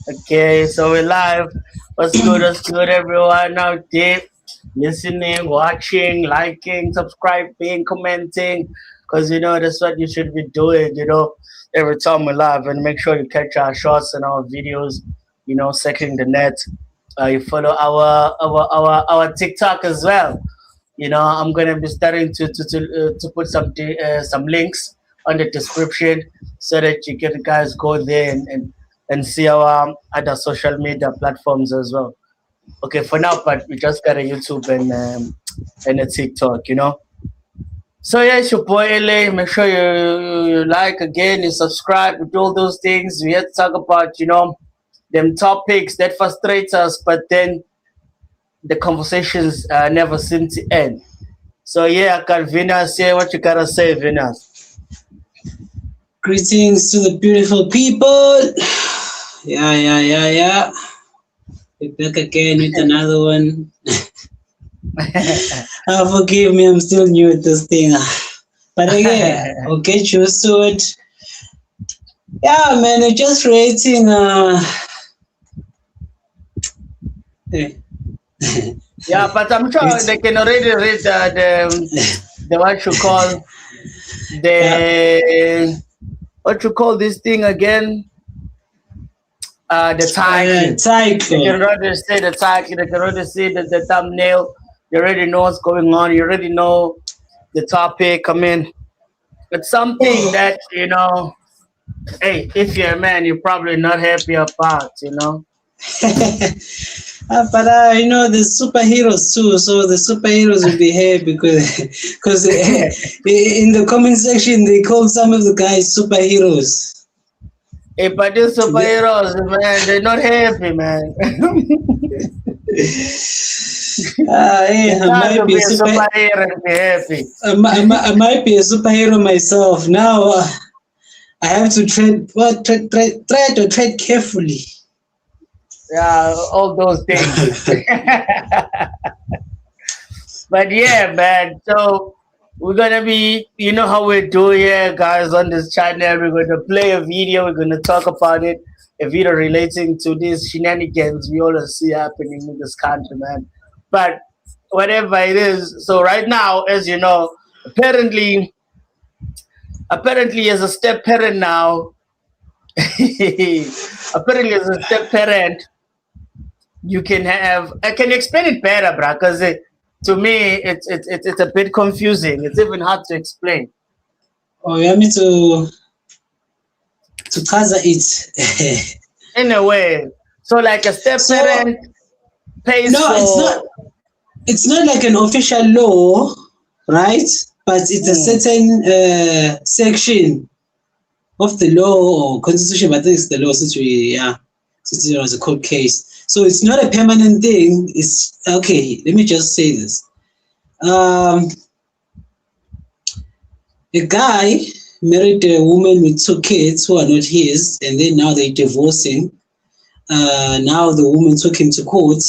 Okay, so we're live. What's good, everyone out there? Listening, watching, liking, subscribing, commenting, because that's what you should be doing, every time we live. And make sure you catch our shorts and our videos, circling the net. You follow our TikTok as well. I'm gonna be starting to put some links on the description so that you can guys go there and see our other social media platforms as well. Okay, for now, but we just got a YouTube and a TikTok. So yeah, it's your boy LA. Make sure you like again, you subscribe, we do all those things. We have to talk about them topics that frustrate us, but then the conversations never seem to end. So yeah, I got Venus here. What you gotta say, Venus? Greetings to the beautiful people. Yeah. We're back again with another one. Forgive me, I'm still new at this thing. But again, I'll get used to it. Yeah, man, I'm just creating. Yeah, but I'm sure they can already read the what you call the what you call this thing again? The title. Title. You can already see the title. You can already see the thumbnail. You already know what's going on. You already know the topic. I mean, it's something that Hey, if you're a man, you're probably not happy about. But there's superheroes too, so the superheroes will be here because in the comment section they call some of the guys superheroes. Hey, but these superheroes, man, they're not happy, man. I might be a superhero and be happy. I might be a superhero myself. Now I have to tread carefully. Yeah, all those things. But yeah, man. So we're gonna be, how we do here, guys, on this channel. We're gonna play a video. We're gonna talk about it. A video relating to these shenanigans we always see happening in this country, man. But whatever it is, so right now, as you know, apparently, as a step parent now, apparently as a step parent, you can have. I can explain it better, bro, because to me it's a bit confusing. It's even hard to explain. Oh, you want me to cover it? In a way, so like a step parent pays for. It's not like an official law, right? But it's a certain section of the law or constitution. But I think it's the law since it was a court case. So it's not a permanent thing. It's okay. Let me just say this. A guy married a woman with 2 kids who are not his, and then now they're divorcing. Now the woman took him to court.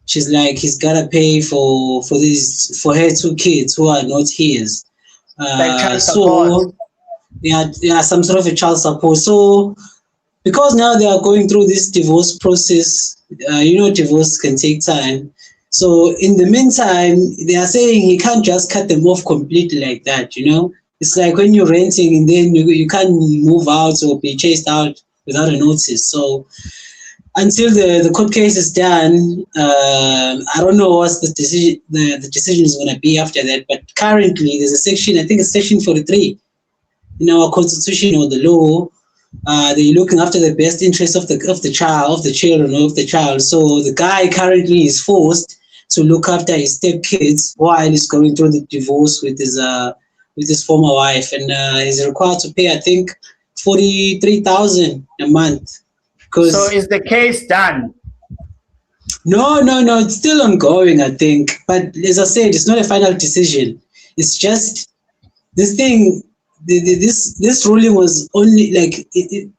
She's like, he's gotta pay for her 2 kids who are not his. Support. Some sort of a child support. So because now they are going through this divorce process, divorce can take time. So in the meantime, they are saying he can't just cut them off completely like that. It's like when you're renting and then you can't move out or be chased out without a notice. So until the court case is done, I don't know what the decision is going to be after that. But currently, there's a section, I think it's section 43 in our constitution or the law. They're looking after the best interest of the child, of the children, of the child. So the guy currently is forced to look after his stepkids while he's going through the divorce with his former wife, and he's required to pay, I think, 43,000 a month. So is the case done? No, it's still ongoing, I think. But as I said, it's not a final decision. It's just this thing. This ruling was only it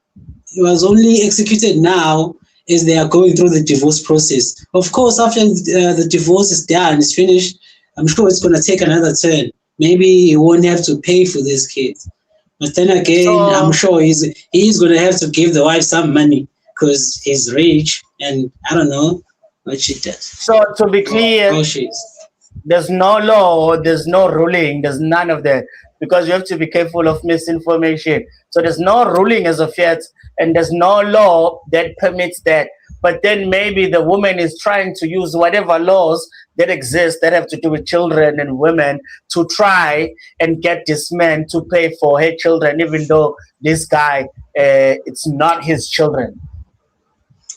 was only executed now as they are going through the divorce process. Of course, after the divorce is done, it's finished, I'm sure it's going to take another turn. Maybe he won't have to pay for these kids. But then again, I'm sure he's gonna have to give the wife some money because he's rich, and I don't know what she does. So to be clear, there's no law, there's no ruling, there's none of that, because you have to be careful of misinformation. So there's no ruling as of yet, and there's no law that permits that. But then maybe the woman is trying to use whatever laws that exist that have to do with children and women to try and get this man to pay for her children, even though this guy, it's not his children.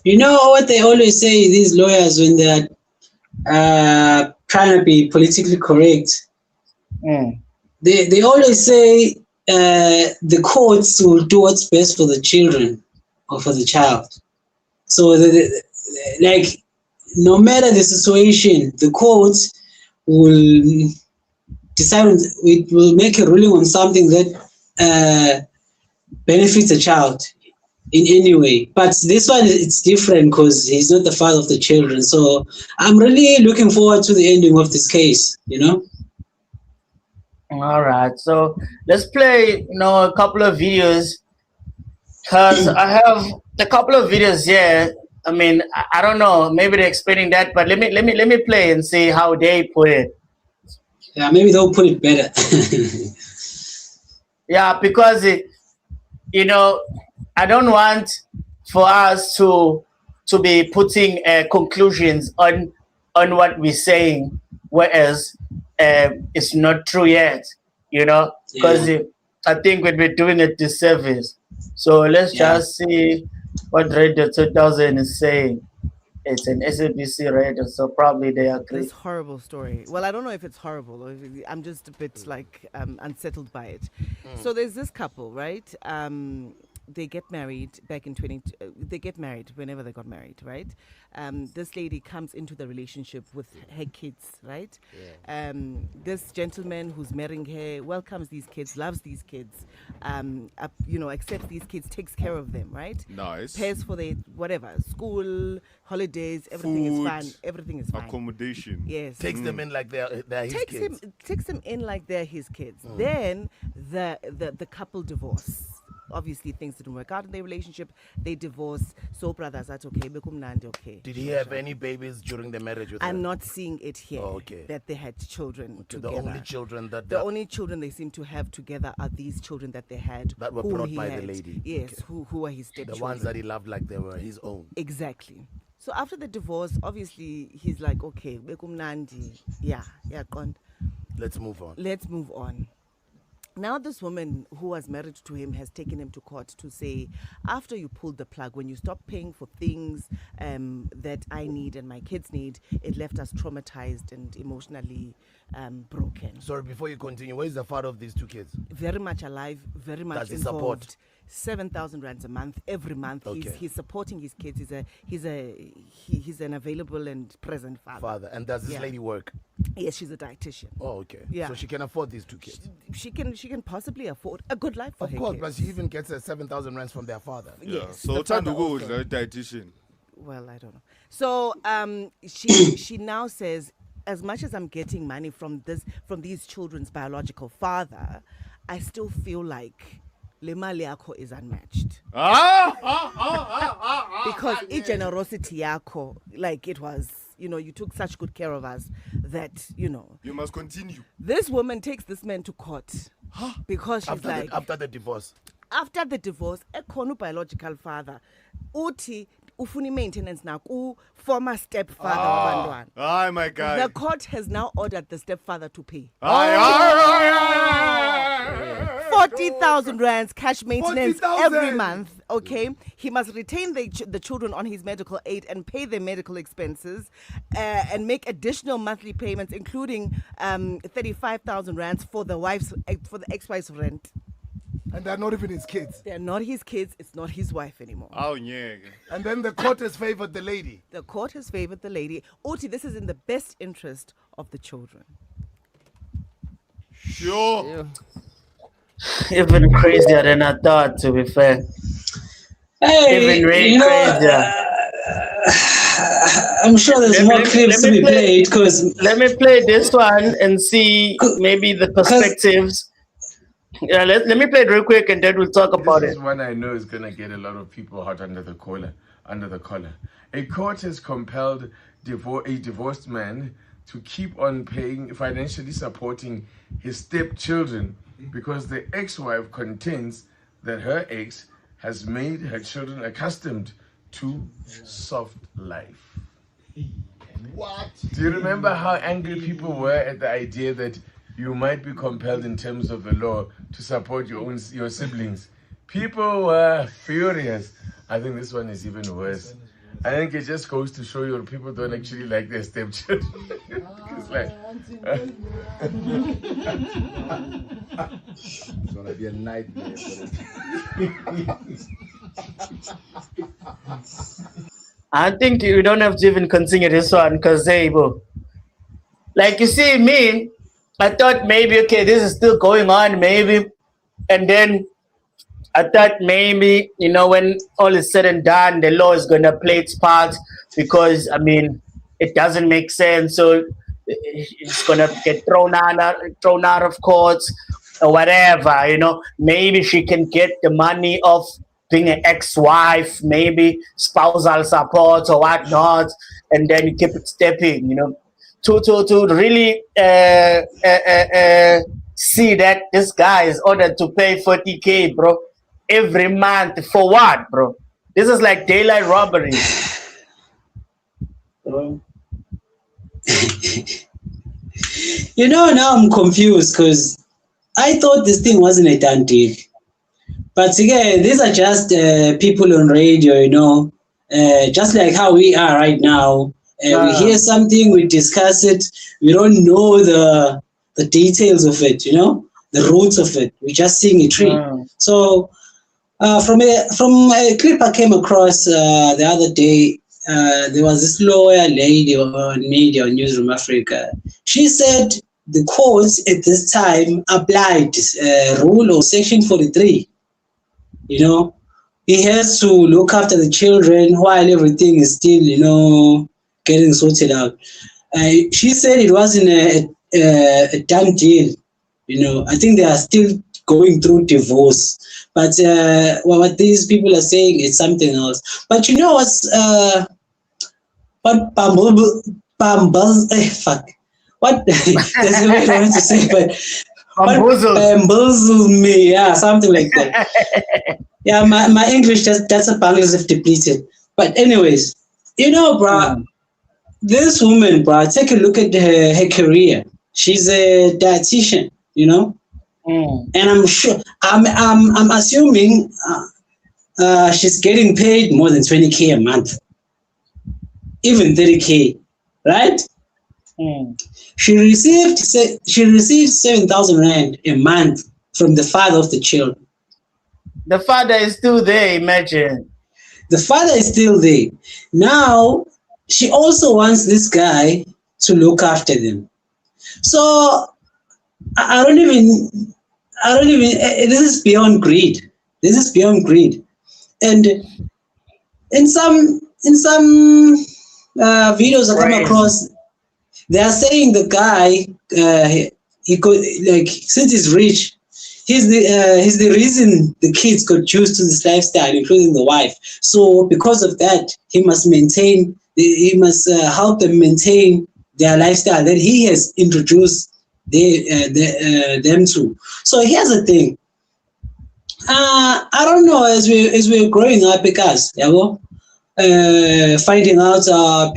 You know what they always say, these lawyers, when they're trying to be politically correct? They always say the courts will do what's best for the children or for the child. So, like, no matter the situation, the courts will decide, it will make a ruling on something that benefits the child in any way. But this one, it's different because he's not the father of the children. So I'm really looking forward to the ending of this case, you know? All right. So let's play, a couple of videos, because I have a couple of videos here. I mean, I don't know, maybe they're explaining that, but let me play and see how they put it. Yeah, maybe they'll put it better. Yeah, because I don't want for us to be putting conclusions on what we're saying, whereas it's not true yet, because I think we're doing a disservice. So let's just see what Radio 2000 is saying. It's an SABC radio, so probably they agree. This horrible story. Well, I don't know if it's horrible. I'm just a bit unsettled by it. So there's this couple, right? They get married back in they get married whenever they got married, right? This lady comes into the relationship with her kids, right? This gentleman who's marrying her welcomes these kids, loves these kids, accepts these kids, takes care of them, right? Nice. Pays for their whatever, school, holidays, everything is fine. Everything is fine. Accommodation. Yes. Takes them in like they're his kids. Takes them in like they're his kids. Then the couple divorce. Obviously, things didn't work out in their relationship. They divorce. So brothers, that's okay. Okay. Did he have any babies during the marriage with her? I'm not seeing it here. Okay. That they had children together. The only children only children they seem to have together are these children that they had. That were brought by the lady. Yes, okay. who are his stepchildren. The ones that he loved like they were his own. Exactly. So after the divorce, obviously he's like, okay, let's move on. Now this woman who was married to him has taken him to court to say, after you pulled the plug, when you stopped paying for things that I need and my kids need, it left us traumatized and emotionally broken. Sorry, before you continue, where is the father of these two kids? Very much alive, very much Does he involved. support? 7,000 rands a month, every month. Okay. He's supporting his kids. He's an available and present father. And does this lady work? Yes, she's a dietitian. Oh, okay. Yeah. So she can afford these two kids. She can possibly afford a good life for her. Of course, kids. but she even gets 7,000 rands from their father. Yes. So time to go with the dietitian. Well, I don't know. So she now says, as much as I'm getting money from these children's biological father, I still feel like le mali yakho is unmatched. Because generosity yakho, like it was, you took such good care of us that, You must continue. This woman takes this man to court because she's after the divorce. After the divorce, ekhona biological father uthi ufuna maintenance na ku former stepfather wabantwana. Hi, my guy. The court has now ordered the stepfather to pay 40,000 rands cash maintenance 40,000. every month. Okay, he must retain the children on his medical aid and pay their medical expenses, and make additional monthly payments, including 35,000 rands for the ex-wife's rent. And they're not even his kids. They're not his kids. It's not his wife anymore. Oh, yeah. And then the court has favored the lady. The court has favored the lady. Oti, this is in the best interest of the children. Sure. Even crazier than I thought, to be fair. Hey, Even crazier. I'm sure there's more clips to be played. Let me play this one and see maybe the perspectives. Yeah, let me play it real quick and then we'll talk about This it. is one I know is gonna get a lot of people hot under the collar. A court has compelled a divorced man to keep on paying, financially supporting his stepchildren because the ex-wife contends that her ex has made her children accustomed to soft life. What? Do you remember how angry people were at the idea that you might be compelled in terms of the law to support your siblings? People were furious. I think this one is even worse. I think it just goes to show you people don't actually like their stepchildren. It's like, It's gonna be a nightmare. I think you don't have to even continue this one because like you see me, I thought maybe okay, this is still going on, maybe, and then I thought maybe when all is said and done, the law is gonna play its part because I mean it doesn't make sense, so it's gonna get thrown out of court or whatever. Maybe she can get the money of being an ex-wife, maybe spousal support or whatnot, and then you keep it stepping. To really see that this guy is ordered to pay 40K, bro, every month for what, bro? This is like daylight robbery. Now I'm confused because I thought this thing wasn't a done deal. But again, these are just people on radio, just like how we are right now. We hear something, we discuss it. We don't know the details of it, the roots of it. We're just seeing a tree. So from a clip I came across the other day, there was this lawyer lady on media on Newsroom Africa. She said the courts at this time applied rule of Section 43. He has to look after the children while everything is still, getting sorted out. She said it wasn't a done deal. I think they are still going through divorce. But what these people are saying is something else. But what fuck. What there's no way I want to say, but bamboozled me, yeah, something like that. Yeah, my English that's a Bangladesh is depleted. But anyways, bro, this woman, bro, take a look at her career. She's a dietitian, and I'm sure I'm assuming she's getting paid more than 20K a month, even 30K, right? She received 7,000 rand a month from the father of the children. The father is still there, imagine. The father is still there. Now, she also wants this guy to look after them. So, I don't even, this is beyond greed. This is beyond greed. And in some videos I come across, they are saying the guy, he could, like, since he's rich, he's the reason the kids got used to this lifestyle, including the wife. So because of that, he must help them maintain their lifestyle that he has introduced them to. So here's the thing. I don't know, as we're growing up, because finding out our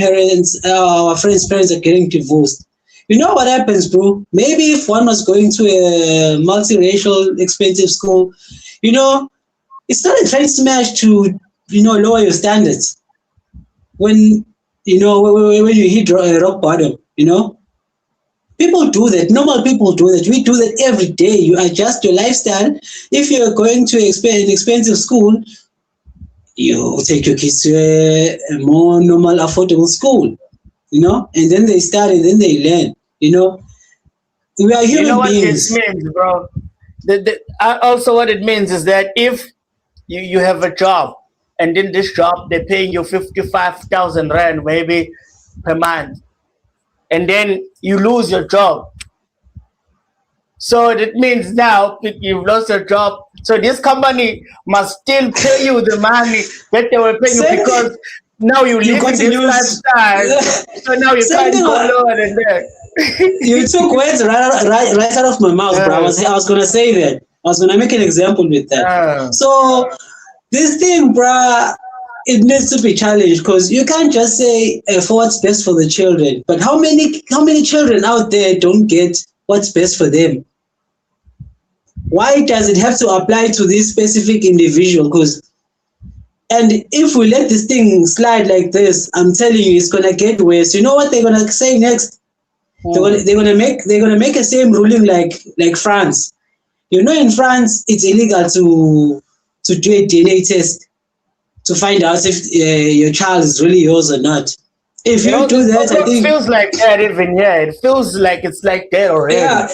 friends' parents are getting divorced. You know what happens, bro? Maybe if one was going to a multiracial, expensive school, it's not a train smash to, lower your standards. When when you hit rock bottom, people do that. Normal people do that. We do that every day. You adjust your lifestyle. If you're going to an expensive school, you take your kids to a more normal, affordable school, and then they start and then they learn, We are human what beings. this means, bro? Also, what it means is that if you have a job and in this job they're paying you 55,000 rand maybe per month, and then you lose your job, So that means now you've lost your job. So this company must still pay you the money that they were paying you Same because now you You live got in to this use. lifestyle. So now you Same can't thing. go lower than that. You took words right out of my mouth, bro. I was gonna say that. I was gonna make an example with that. Uh, So this thing, bruh, it needs to be challenged because you can't just say for what's best for the children. But how many children out there don't get what's best for them? Why does it have to apply to this specific individual? And if we let this thing slide like this, I'm telling you, it's gonna get worse. You know what they're gonna say next? They're gonna make a same ruling like France. You know, in France, it's illegal to do a DNA test to find out if your child is really yours or not. If you do that, I it think, feels like that even here. It feels like it's like that already. yeah,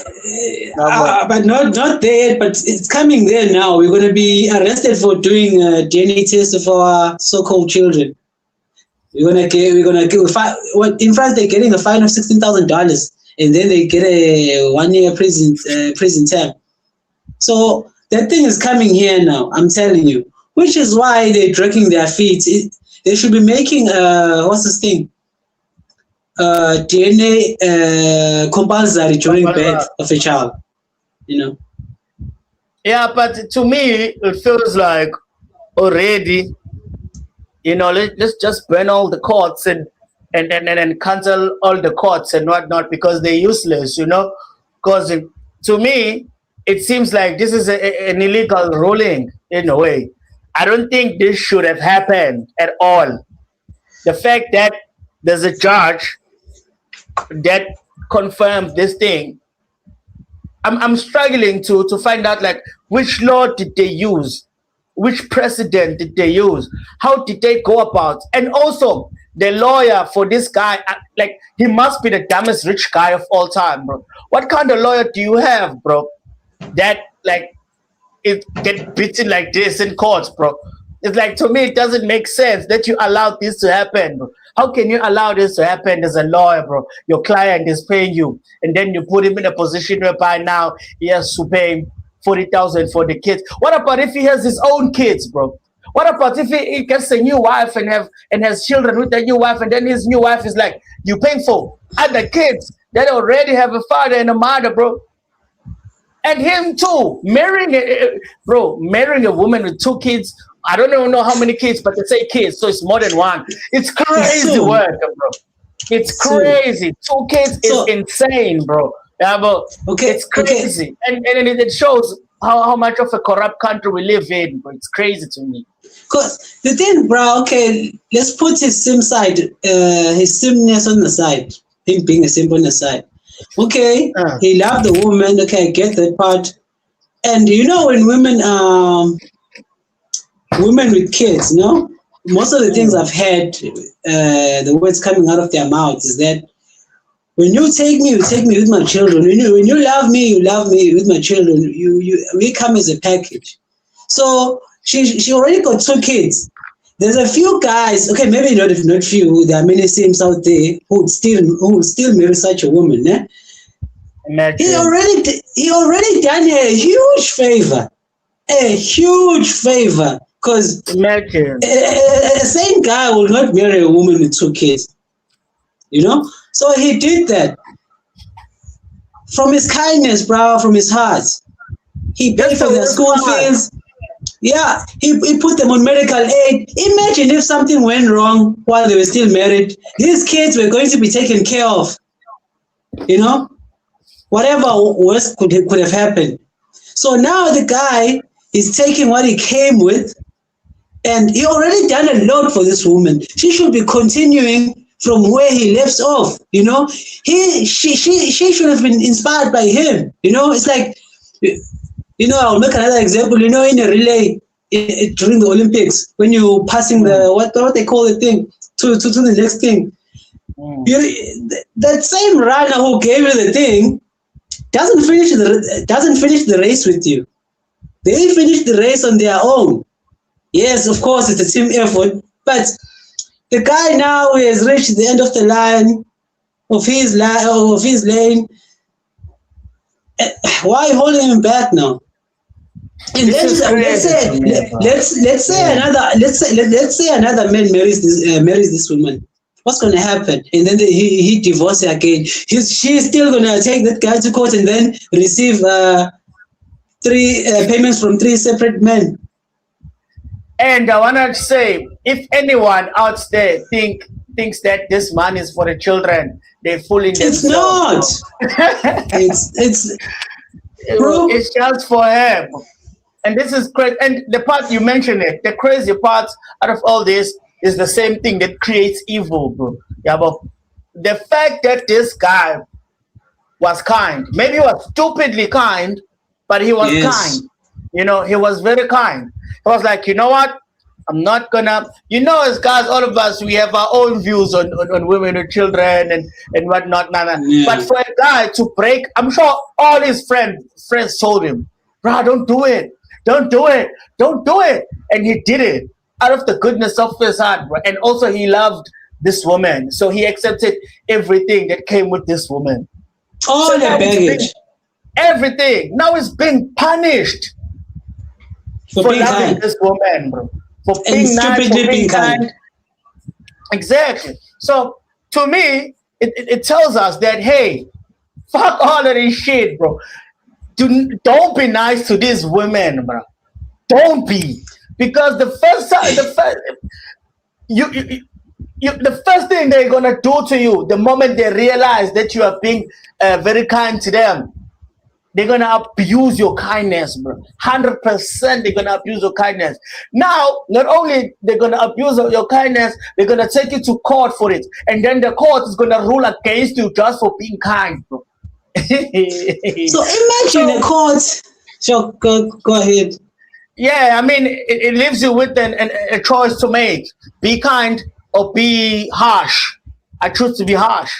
but- but not there. But it's coming there now. We're going to be arrested for doing a DNA test of our so-called children. We're gonna get in France they're getting a fine of $16,000, and then they get a 1-year prison term. So that thing is coming here now. I'm telling you, which is why they're dragging their feet. They should be making what's this thing? DNA compulsory during birth of a child. You know. Yeah, but to me, it feels like already, let's just burn all the courts and cancel all the courts and whatnot because they're useless, Because to me, it seems like this is an illegal ruling in a way. I don't think this should have happened at all. The fact that there's a judge that confirmed this thing, I'm struggling to find out like which law did they use, which precedent did they use, how did they go about, and also the lawyer for this guy, like he must be the dumbest rich guy of all time, bro. What kind of lawyer do you have, bro? That like it get beaten like this in courts, bro. It's like to me it doesn't make sense that you allowed this to happen, bro. How can you allow this to happen as a lawyer, bro? Your client is paying you, and then you put him in a position whereby now he has to pay 40,000 for the kids. What about if he has his own kids, bro? What about if he gets a new wife and has children with a new wife, and then his new wife is like, you paying for other kids that already have a father and a mother, bro? And him too, marrying a woman with 2 kids. I don't even know how many kids, but they say kids, so it's more than one. It's crazy So- work, bro. It's So- crazy. 2 kids So- is insane, bro. Yeah, but Okay, it's crazy, and it shows how much of a corrupt country we live in. But it's crazy to me. Cause the thing, bro. Okay, let's put his sim side, his simness on the side. Him being a simp on the side. Okay, he loved the woman. Okay, I get that part. And when women with kids, most of the things I've heard, the words coming out of their mouths is that when you take me with my children. When you love me, you love me with my children. We come as a package. So she already got 2 kids. There's a few guys, okay, maybe not few. There are many simps out there who would still marry such a woman. Imagine. He already done a huge favor, because Imagine. a same guy will not marry a woman with 2 kids. So he did that from his kindness, bro, from his heart. He paid for their school fees. Yeah, he put them on medical aid. Imagine if something went wrong while they were still married. These kids were going to be taken care of. Whatever worse could have happened. So now the guy is taking what he came with, and he already done a lot for this woman. She should be continuing from where he left off. She should have been inspired by him. It's like, I'll make another example. In a relay during the Olympics, when you're passing the what they call the thing to the next thing, that same runner who gave you the thing doesn't finish the race with you. They finish the race on their own. Yes, of course, it's a team effort, but the guy now has reached the end of the line of his lane, Why are you holding him back now? And This then is crazy to me, bro. let's say another man marries this woman. What's gonna happen? And then he divorces again. She's still gonna take that guy to court and then receive three payments from three separate men. And I want to say, if anyone out there thinks that this money is for the children, they're fooling It's themselves. not. it's bro. It's just for him. And this is crazy. And the part you mentioned it, the crazy part out of all this is the same thing that creates evil, bro. Yeah, but the fact that this guy was kind, maybe he was stupidly kind, but he was Yes. kind. You know, he was very kind. He was like, you know what? I'm not gonna, as guys, all of us, we have our own views on women and children and whatnot. Yeah. But for a guy to break, I'm sure all his friends told him, bro, don't do it. Don't do it. Don't do it. And he did it out of the goodness of his heart, bro. And also he loved this woman. So he accepted everything that came with this woman. All So the now he's baggage being- everything. Now he's being punished for for being loving kind. this woman, bro. For And being nice, for stupidly being being kind. kind. Exactly. So to me, it tells us that, hey, fuck all of this shit, bro. Don't be nice to these women, bro. Don't be. Because the first thing they're gonna do to you, the moment they realize that you are being very kind to them, they're gonna abuse your kindness, bro. 100% they're gonna abuse your kindness. Now, not only they're gonna abuse your kindness, they're gonna take you to court for it, and then the court is gonna rule against you just for being kind, bro. So imagine a court. Sure, go ahead. Yeah, I mean, it leaves you with a choice to make: be kind or be harsh. I choose to be harsh.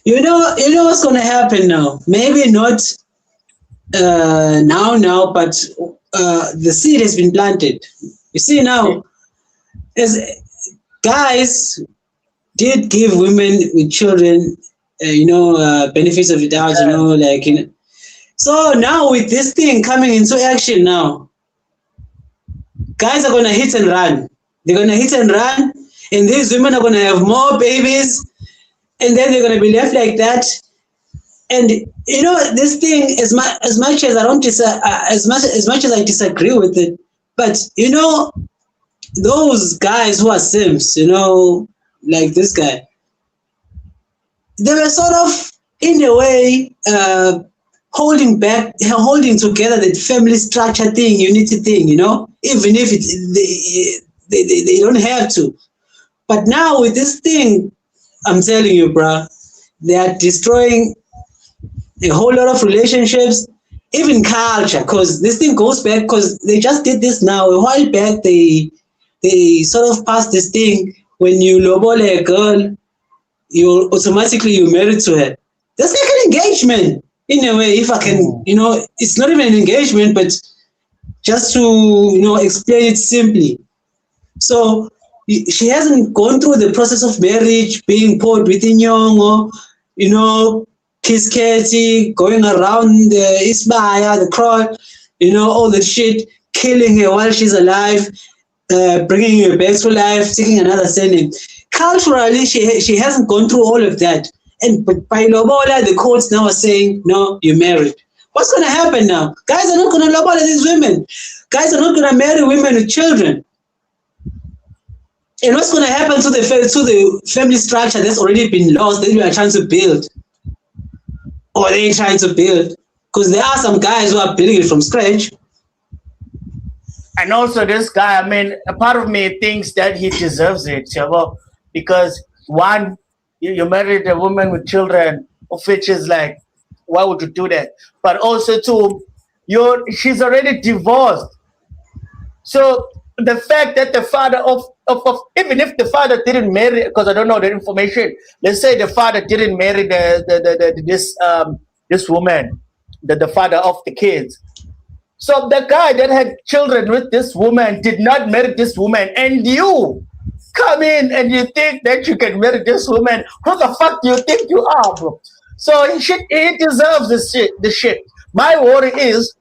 You know what's gonna happen now. Maybe not now, but the seed has been planted. You see now, as guys did give women with children, benefits of the doubt. So now with this thing coming into action now, guys are gonna hit and run. They're gonna hit and run, and these women are gonna have more babies, and then they're gonna be left like that. And this thing, as much as I don't as much as I disagree with it, but those guys who are simps, like this guy, they were sort of in a way holding together the family structure thing, unity thing, even if they don't have to. But now with this thing, I'm telling you, bruh, they are destroying a whole lot of relationships, even culture, because this thing goes back, because they just did this now. A while back, they sort of passed this thing, when you lowball a girl, you automatically married to her. That's like an engagement, in a way, if I can, it's not even an engagement, but just to, explain it simply. So she hasn't gone through the process of marriage, being poured within Nyongo, kiss Katie, going around the Isbaya, the cross, all the shit, killing her while she's alive, bringing her back to life, taking another surname. Culturally, she hasn't gone through all of that. And by lobola, the courts now are saying, no, you're married. What's going to happen now? Guys are not going to lobola these women. Guys are not going to marry women with children. And what's going to happen to the family structure that's already been lost that we are trying to build? Or they ain't trying to build? Because there are some guys who are building it from scratch. And also this guy, I mean, a part of me thinks that he deserves it, because one, you married a woman with children, of which is like, why would you do that? But also two, she's already divorced. So the fact that the father of even if the father didn't marry, because I don't know the information, let's say the father didn't marry this woman, the father of the kids. So the guy that had children with this woman did not marry this woman, and you come in and you think that you can marry this woman. Who the fuck do you think you are, bro? So he deserves the shit. My worry is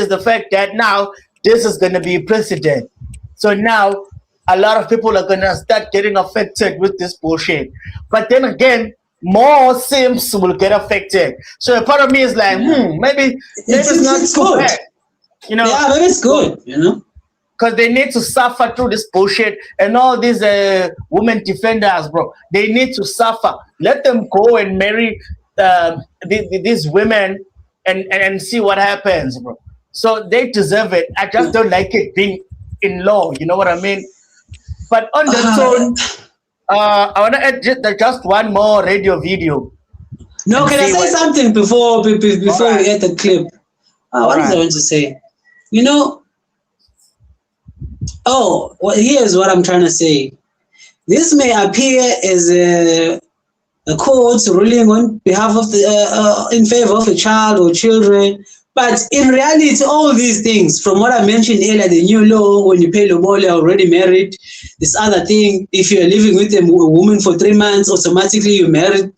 the fact that now this is gonna be precedent. So now a lot of people are gonna start getting affected with this bullshit. But then again, more Sims will get affected. So a part of me is like, maybe it's not it's too good. bad. You know, Yeah, but it's good, you know. because they need to suffer through this bullshit and all these women defenders, bro. They need to suffer. Let them go and marry these women and see what happens, bro. So they deserve it. I just don't like it being in law. You know what I mean? But on that tone, I want to add just one more radio video. No, can I See say what- something before before Alright. we get the clip? What was I Alright. want to say? You know, well, here's what I'm trying to say. This may appear as a court ruling on behalf of in favor of a child or children, but in reality, all these things, from what I mentioned earlier, the new law when you pay lobola already married, this other thing, if you're living with a woman for 3 months, automatically you're married.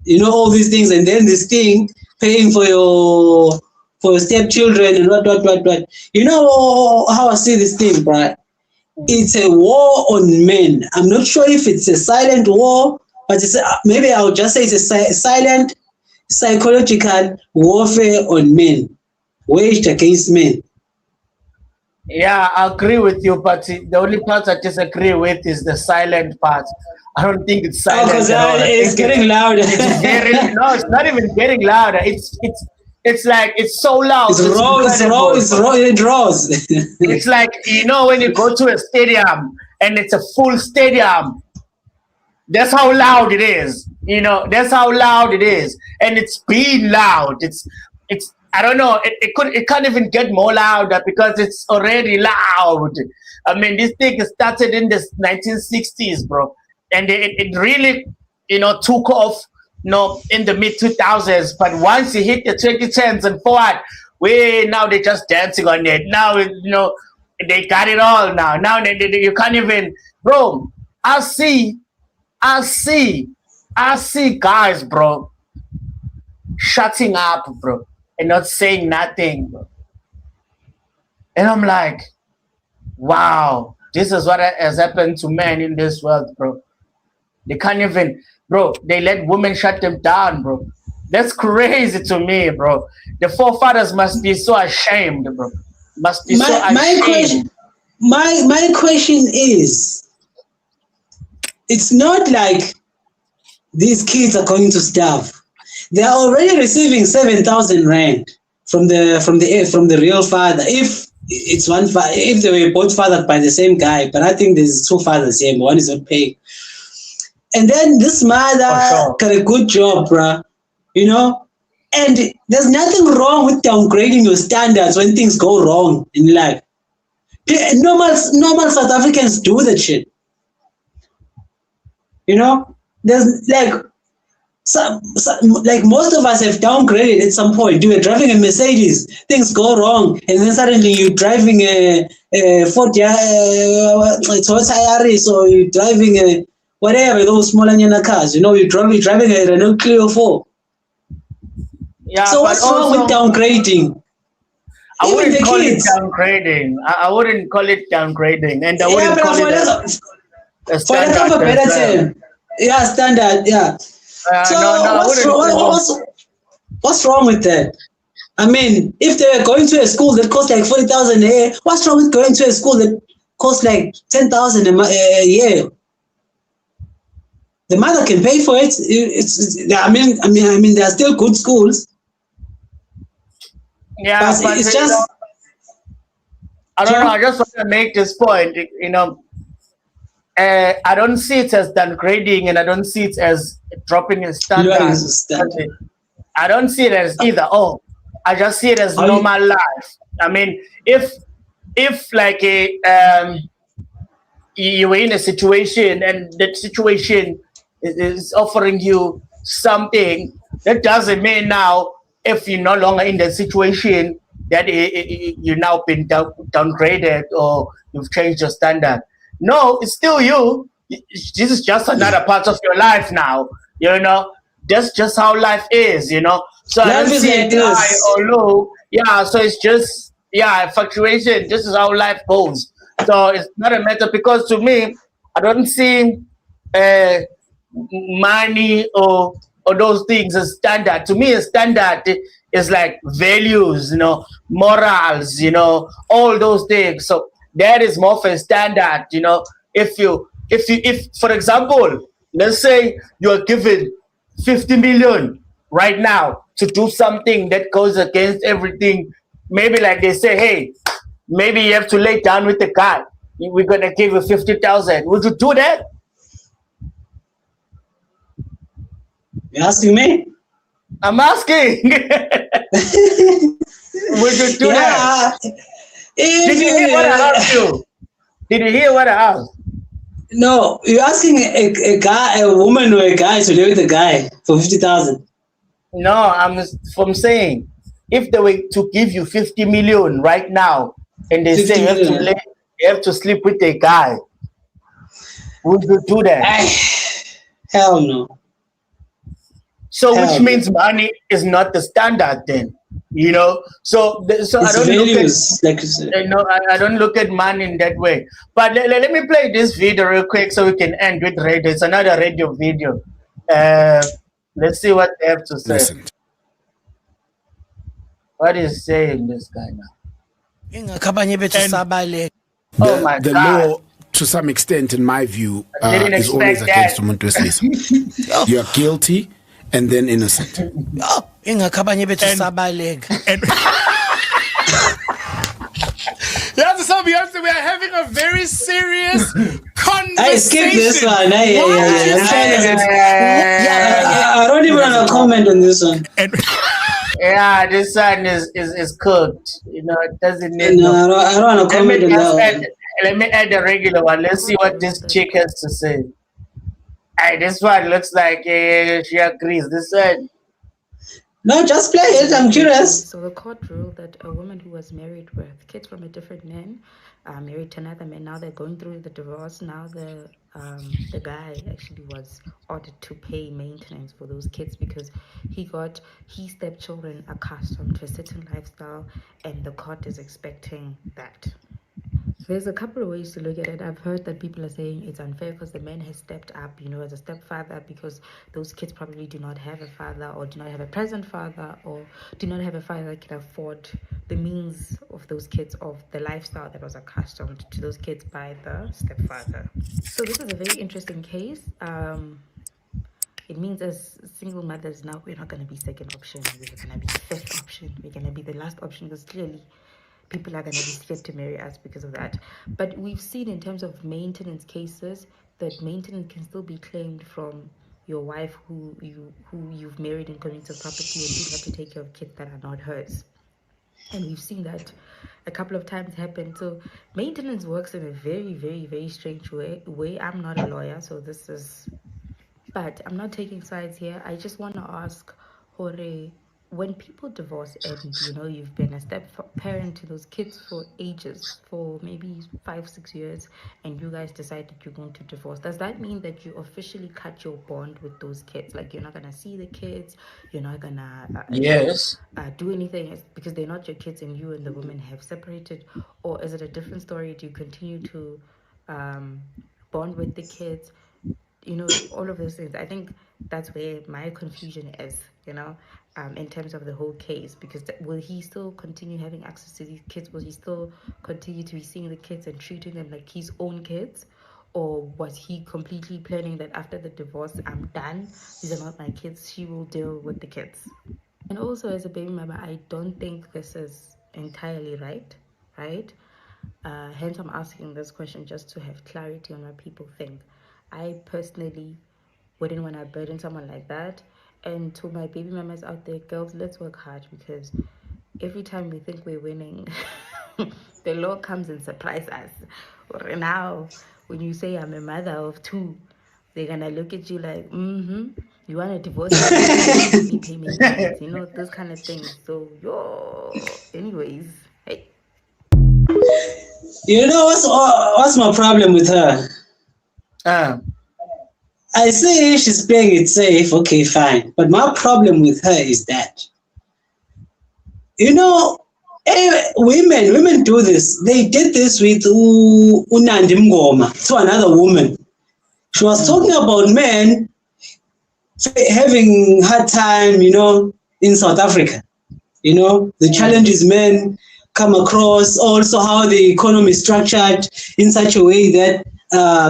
You know, all these things, and then this thing paying for your stepchildren and what. You know how I see this thing, right? It's a war on men. I'm not sure if it's a silent war, but maybe I'll just say it's a silent psychological warfare on men, waged against men. Yeah, I agree with you, but the only part I disagree with is the silent part. I don't think it's silent Because at all. I it's think getting louder. no, it's not even getting louder. It's like it's so loud. It's raw. It draws. It's like, you know, when you go to a stadium and it's a full stadium. That's how loud it is. You know, that's how loud it is, and it's being loud. It's. I don't know. It can't even get more louder because it's already loud. I mean, this thing started in the 1960s, bro, and it really, you know, took off, you know, in the mid 2000s. But once you hit the 2010s and forward, now they're just dancing on it. Now, you know, they got it all now. Now you can't even, bro. I see guys, bro, shutting up, bro, and not saying nothing, bro. And I'm like, wow, this is what has happened to men in this world, bro. They can't even, bro, they let women shut them down, bro. That's crazy to me, bro. The forefathers must be so ashamed, bro. Must be so ashamed. My question is, it's not like these kids are going to starve. They are already receiving 7,000 rand from the real father. If it's one father, if they were both fathered by the same guy, but I think there's two fathers here. One is not paying. And then this mother got a good job, bruh. You know, and there's nothing wrong with downgrading your standards when things go wrong in life. Normal South Africans do that shit. You know, there's like like most of us have downgraded at some point. You were driving a Mercedes, things go wrong, and then suddenly you're driving a Ford Toyota Yaris, or you're driving a whatever, those small cars. You know, you're driving a Renault Clio 4. Yeah, so what's wrong with downgrading? I wouldn't call it downgrading. I wouldn't call it downgrading, and I wouldn't call it a standard. Yeah, standard. Yeah. What's wrong with that? I mean, if they were going to a school that costs like 40,000 a year, what's wrong with going to a school that costs like 10,000 a year? The mother can pay for it. I mean, there are still good schools. Yeah, but it's just. I don't know. I just want to make this point. You know, I don't see it as downgrading, and I don't see it as dropping in standards. I don't see it as either. I just see it as normal life. I mean, if like you were in a situation and that situation is offering you something, that doesn't mean now, if you're no longer in that situation, that you've now been downgraded or you've changed your standard. No, it's still you. This is just another part of your life now, you know. that's just how life is, you know. So I Life don't is see like it high this. or low. Yeah, so it's just fluctuation. This is how life goes. So it's not a matter because to me, I don't see uh, money or those things as standard. To me, a standard is like values, you know, morals, you know, all those things. So that is more of a standard, you know. If for example, let's say you are given 50 million right now to do something that goes against everything. Maybe like they say, hey, maybe you have to lay down with the guy. We're gonna give you 50,000. Would you do that? You asking me? I'm asking. Would you do that? Yeah. Did you hear what I asked you? Did you hear what I asked? No, you're asking a guy, a woman or a guy to live with a guy for 50,000. No, I'm saying if they were to give you 50 million right now and they 50 say million. you have to sleep with a guy, would you do that? Hell no. So which Hell means money is not the standard then, you know. So I It's don't look at values, like you said. you know, I don't look at money in that way. But let me play this video real quick so we can end with radio. It's another radio video. Let's see what they have to say. Listen. What is saying this guy now? Oh my The God. law, to some extent, in my view, I didn't is always expect against that. umuntu wesilisa. You are guilty and then innocent. That's so Beyonce. We are having a very serious conversation. I skipped this one. I don't even want to comment on this one. Yeah, this one is cooked. You know, it doesn't need No, I don't want to comment on that one. Let me add the regular one. Let's see what this chick has to say. Hey, this one looks like she agrees. This one. No, just play it. I'm curious. So the court ruled that a woman who was married with kids from a different man, married to another man, now they're going through the divorce. Now the guy actually was ordered to pay maintenance for those kids because he got his stepchildren accustomed to a certain lifestyle, and the court is expecting that. There's a couple of ways to look at it. I've heard that people are saying it's unfair because the man has stepped up, you know, as a stepfather because those kids probably do not have a father or do not have a present father or do not have a father that can afford the means of those kids, of the lifestyle that was accustomed to those kids by the stepfather. So this is a very interesting case. It means as single mothers now, we're not going to be second option. We're going to be fifth option. We're going to be the last option because clearly people are going to be scared to marry us because of that. But we've seen in terms of maintenance cases that maintenance can still be claimed from your wife who you've married and come into property, and you have to take care of kids that are not hers. And we've seen that a couple of times happen. So maintenance works in a very, very, very strange way. I'm not a lawyer, so this is... But I'm not taking sides here. I just want to ask, Jorge, when people divorce and, you know, you've been a step parent to those kids for ages, for maybe 5-6 years, and you guys decide that you're going to divorce, does that mean that you officially cut your bond with those kids? Like, you're not going to see the kids, you're not going to Yes. do anything because they're not your kids and you and the woman have separated? Or is it a different story? Do you continue to bond with the kids? You know, all of those things. I think that's where my confusion is, you know, in terms of the whole case, because will he still continue having access to these kids? Will he still continue to be seeing the kids and treating them like his own kids? Or was he completely planning that after the divorce, I'm done, these are not my kids, she will deal with the kids? And also, as a baby mama, I don't think this is entirely right? Hence, I'm asking this question just to have clarity on what people think. I personally wouldn't want to burden someone like that. And to my baby mamas out there, girls, let's work hard, because every time we think we're winning, the law comes and surprises us. Or now, when you say I'm a mother of 2, they're going to look at you like, you want to divorce me, pay me, you know, those kind of things. So, anyways, hey. You know what's my problem with her? I see she's playing it safe. Okay, fine. But my problem with her is that, you know, women do this. They did this with Unandi Mngoma to another woman. She was talking about men having hard time, you know, in South Africa. You know, the challenges men come across, also how the economy is structured in such a way that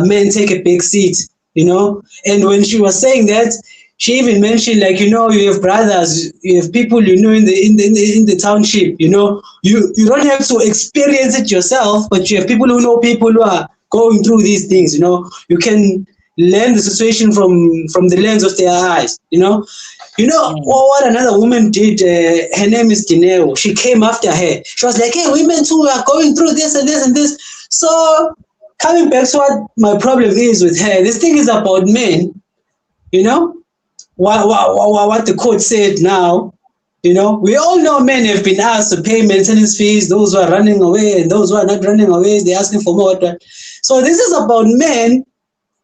men take a big seat, you know. And when she was saying that, she even mentioned, like, you know, you have brothers, you have people, you know, in the township, you know, you don't have to experience it yourself, but you have people who know people who are going through these things, you know. You can learn the situation from the lens of their eyes, you know. You know what another woman did? Her name is Dineo. She came after her. She was like, hey, women too are going through this and this and this. So coming back to what my problem is with her, this thing is about men, you know. What the court said now, you know, we all know men have been asked to pay maintenance fees, those who are running away and those who are not running away, they're asking for more. So this is about men,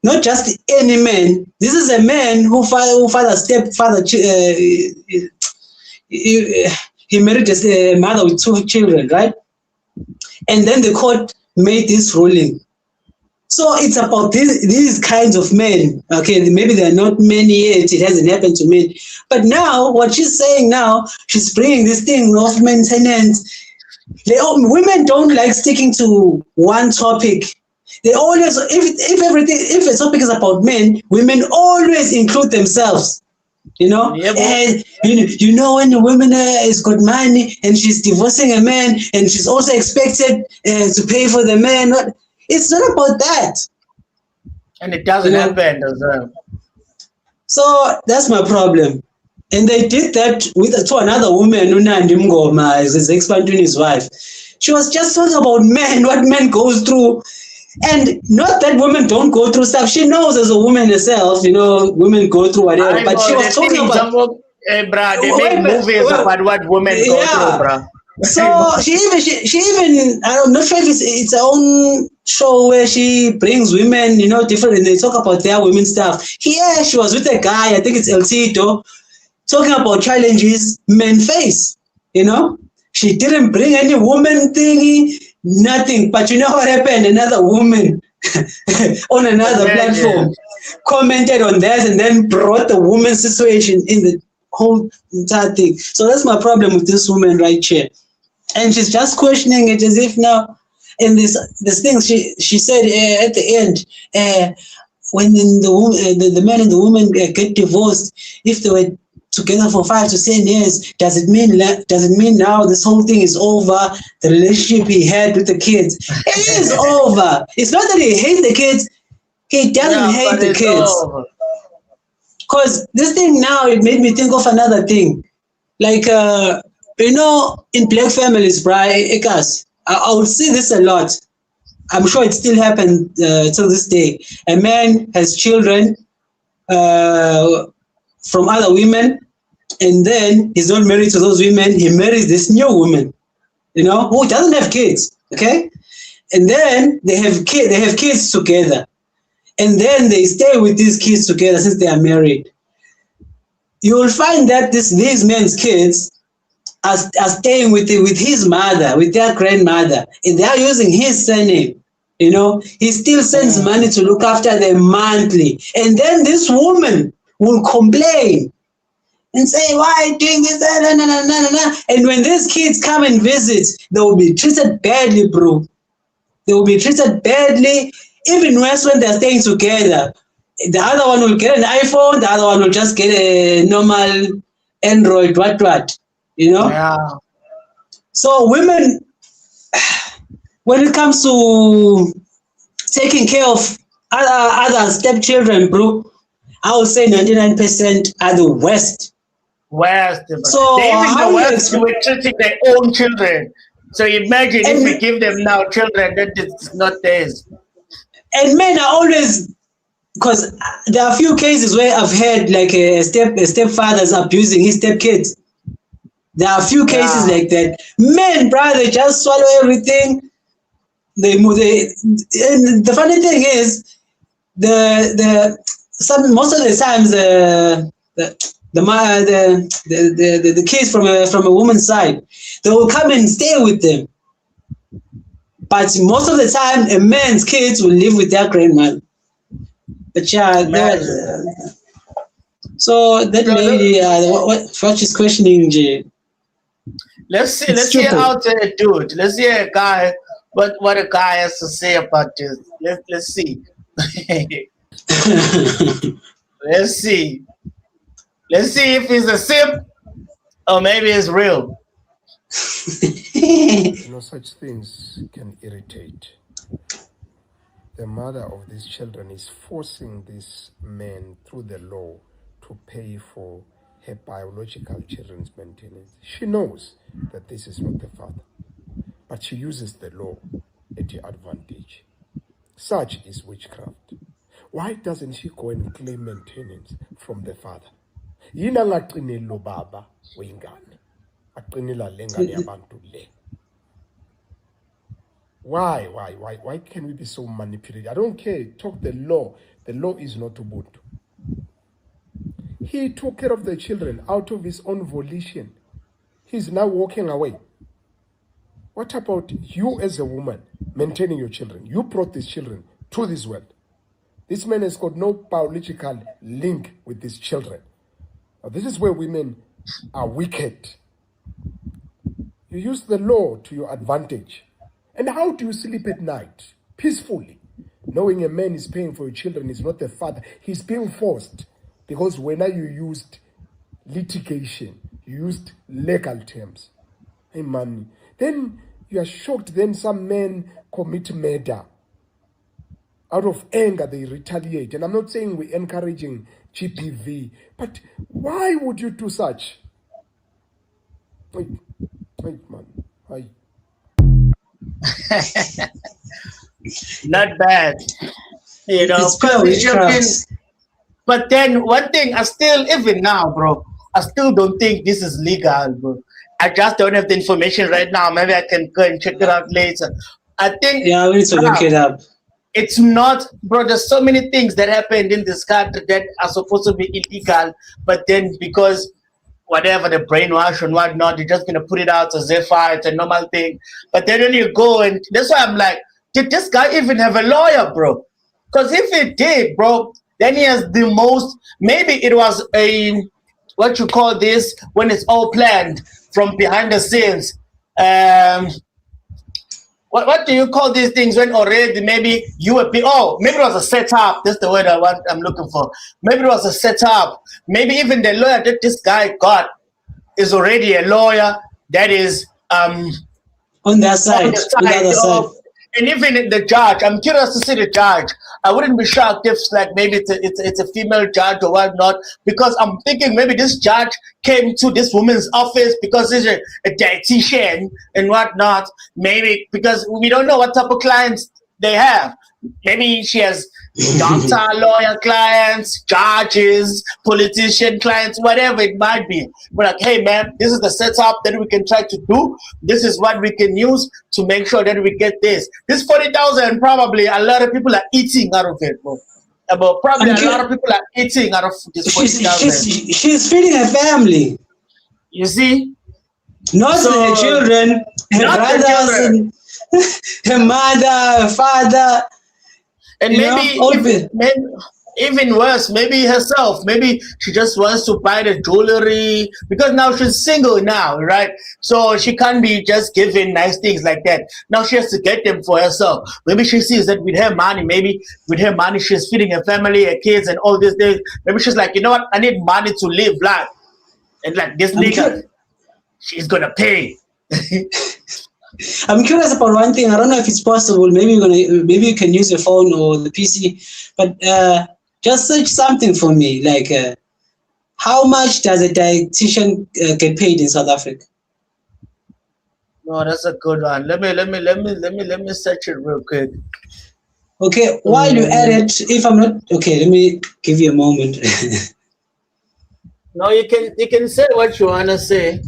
not just any man. This is a man who stepfather. He married a mother with 2 children, right? And then the court made this ruling. So it's about these kinds of men. Okay, maybe there are not many yet. It hasn't happened to me. But now, what she's saying now, she's bringing this thing of maintenance. Women don't like sticking to one topic. They always, if a topic is about men, women always include themselves. You know, and you know when a woman has got money and she's divorcing a man and she's also expected to pay for the man. It's not about that. And it doesn't happen as well. So that's my problem. And they did that to another woman, Unandi Mngoma, his ex-Pantuni's wife. She was just talking about men, what men goes through. And not that women don't go through stuff. She knows as a woman herself, you know, women go through whatever. But she was talking about... Hey, bruh, they make movies about what women go through, bruh. So she even I'm not sure if it's her own show where she brings women, you know, different, and they talk about their women stuff. Here she was with a guy, I think it's El Tito, talking about challenges men face, you know. She didn't bring any woman thingy, nothing. But you know what happened? Another woman on another platform commented on that and then brought the woman's situation in the whole entire thing. So that's my problem with this woman right here. And she's just questioning it as if now, in this thing, she said at the end, when the man and the woman get divorced, if they were together for 5 to 10 years, does it mean now this whole thing is over? The relationship he had with the kids, it is over. It's not that he hates the kids; he doesn't hate the kids. Because this thing now, it made me think of another thing, like you know, in black families, right? I would see this a lot. I'm sure it still happens till this day. A man has children from other women, and then he's not married to those women. He marries this new woman, you know, who doesn't have kids. Okay, and then they have kids together, and then they stay with these kids together since they are married. You will find that these men's kids are staying with his mother, with their grandmother, and they are using his surname. You know, he still sends money to look after them monthly, and then this woman will complain and say, why are you doing this? And when these kids come and visit, they will be treated badly, bro. They will be treated badly, even worse when they're staying together. The other one will get an iPhone, the other one will just get a normal Android, what, you know? Yeah. So women, when it comes to taking care of other stepchildren, bro, I would say 99% are the worst. So they even the worst who are treating their own children. So imagine if we give them now children that is not theirs. And men are always, because there are a few cases where I've heard like a stepfather's abusing his stepkids. There are a few cases like that. Men, brother, they just swallow everything. They move. And the funny thing is, most of the times the kids from a woman's side, they will come and stay with them. But most of the time, a man's kids will live with their grandmother. But yeah, so that lady, what she's questioning, Jay. Let's hear out a dude. Let's hear a guy. What a guy has to say about this. Let's see. Let's see. Let's see if he's a simp or maybe it's real. Such things can irritate. The mother of these children is forcing this man through the law to pay for her biological children's maintenance. She knows that this is not the father, but she uses the law at her advantage. Such is witchcraft. Why doesn't she go and claim maintenance from the father? Yina ngaqinela ubaba wengane, aqinela lengane yabantu le. Why can we be so manipulated? I don't care. Talk the law. The law is not Ubuntu. He took care of the children out of his own volition. He's now walking away. What about you as a woman maintaining your children? You brought these children to this world. This man has got no biological link with these children. Now, this is where women are wicked. You use the law to your advantage. And how do you sleep at night peacefully, knowing a man is paying for your children is not the father? He's being forced because when you used litigation, you used legal terms. Hey, man. Then you are shocked. Then some men commit murder. Out of anger, they retaliate. And I'm not saying we're encouraging GBV, but why would you do such? Hey, man. Hey. Not bad. You know, but then one thing, I still, even now, bro, I still don't think this is legal, bro. I just don't have the information right now. Maybe I can go and check it out later. I think we need to look it up. It's not, bro, there's so many things that happened in this country that are supposed to be illegal, but then because whatever the brainwash and whatnot, they're just gonna put it out as if it's a normal thing. But then when you go, and that's why I'm like, did this guy even have a lawyer, bro? Because if he did, bro, then he has the most, maybe it was a, what you call this, when it's all planned from behind the scenes. What do you call these things when already maybe you were, maybe it was a setup. That's the word I'm looking for. Maybe it was a setup. Maybe even the lawyer that this guy got is already a lawyer that is on that side. On the other side. And even the judge, I'm curious to see the judge. I wouldn't be shocked if like maybe it's a female judge or whatnot, because I'm thinking maybe this judge came to this woman's office because she's a dietitian and whatnot. Maybe because we don't know what type of clients they have. Maybe she has doctor, lawyer clients, judges, politician clients, whatever it might be. We're like, hey man, this is the setup that we can try to do. This is what we can use to make sure that we get this. This 40,000, probably a lot of people are eating out of it, bro. But probably a lot of people are eating out of this 40,000. She's feeding her family. You see? Not her children, her brothers, her mother, her father. And maybe even worse, maybe herself. Maybe she just wants to buy the jewelry because now she's single now, right? So she can't be just giving nice things like that. Now she has to get them for herself. Maybe she sees that with her money, she's feeding her family, her kids, and all these things. Maybe she's like, you know what? I need money to live life. And like this nigga, she's gonna pay. I'm curious about one thing. I don't know if it's possible. Maybe you can use your phone or the PC, but just search something for me. Like, how much does a dietitian get paid in South Africa? No, that's a good one. Let me search it real quick. Okay, while you at it, if I'm not okay, let me give you a moment. No, you can say what you wanna say.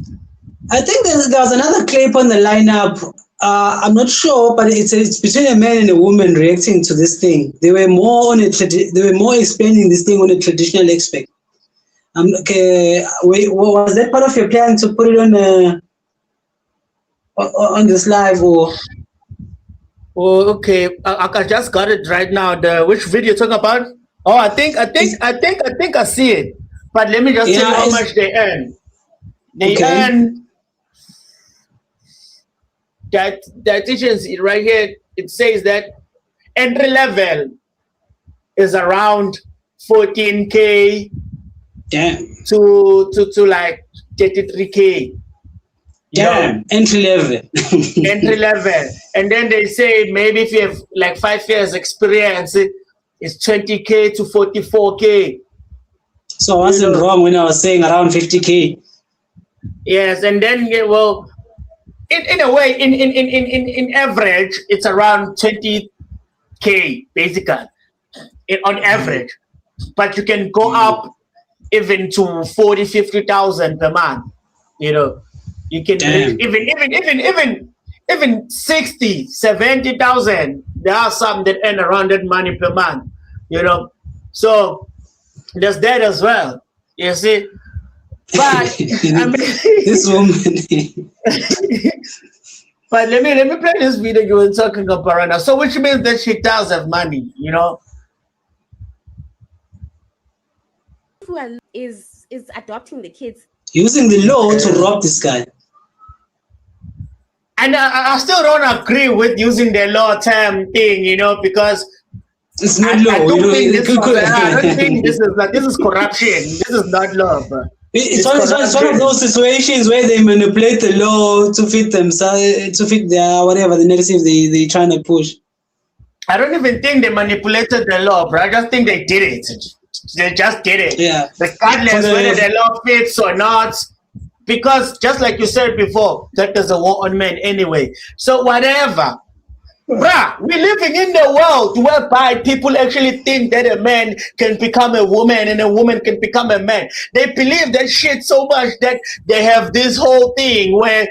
I think there was another clip on the lineup I'm not sure, but it's between a man and a woman reacting to this thing. They were more explaining this thing on a traditional aspect. Okay, wait, was that part of your plan to put it on this live or? Oh, okay. I just got it right now. Which video you talking about? Oh, I think I see it. But let me just tell you how much they earn. They earn that teaches it right here. It says that entry level is around 14K to like 33K. Damn, entry level. Entry level. And then they say maybe if you have like 5 years experience, it's 20K to 44K. So I wasn't wrong when I was saying around 50K. Yes, and then well, in a way, in average, it's around 20K basically, on average. But you can go up even to 40, 50,000 per month. You know, you can even 60, 70,000. There are some that earn around that money per month. You know, so there's that as well. You see. But I mean, this woman. But let me play this video you were talking about right now. So which means that she does have money, you know. Who is adopting the kids, using the law to rob this guy. And I still don't agree with using the law term thing, you know, because it's not law. I don't think this is corruption. This is not law. Bro. It's one of those situations where they manipulate the law to fit themselves, to fit their whatever the narrative they're trying to push. I don't even think they manipulated the law, bro. I just think they did it. They just did it. Yeah. Regardless whether the law fits or not. Because just like you said before, that there's a war on men anyway. So whatever. Bruh, we're living in the world whereby people actually think that a man can become a woman and a woman can become a man. They believe that shit so much that they have this whole thing where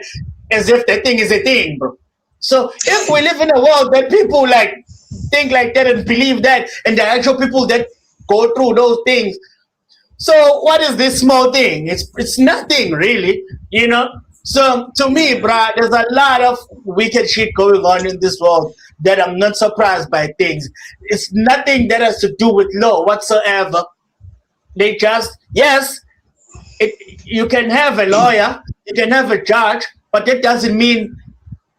as if the thing is a thing, bro. So if we live in a world that people like think like that and believe that, and the actual people that go through those things, so what is this small thing? It's nothing really, you know. So to me, bruh, there's a lot of wicked shit going on in this world that I'm not surprised by things. It's nothing that has to do with law whatsoever. They just, yes, you can have a lawyer, you can have a judge, but that doesn't mean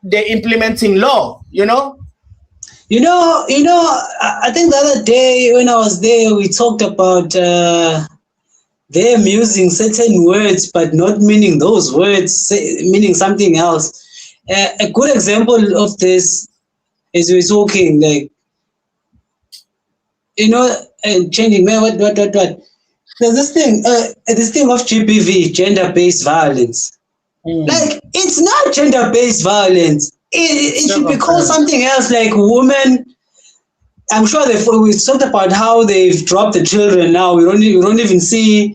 they're implementing law, you know? You know, I think the other day when I was there, we talked about them using certain words but not meaning those words, meaning something else. A good example of this is we're talking like, you know, changing man, what. There's this thing of GBV, gender-based violence. Like, it's not gender-based violence. It should be called something else, like women. I'm sure we talked about how they've dropped the children now. We don't even see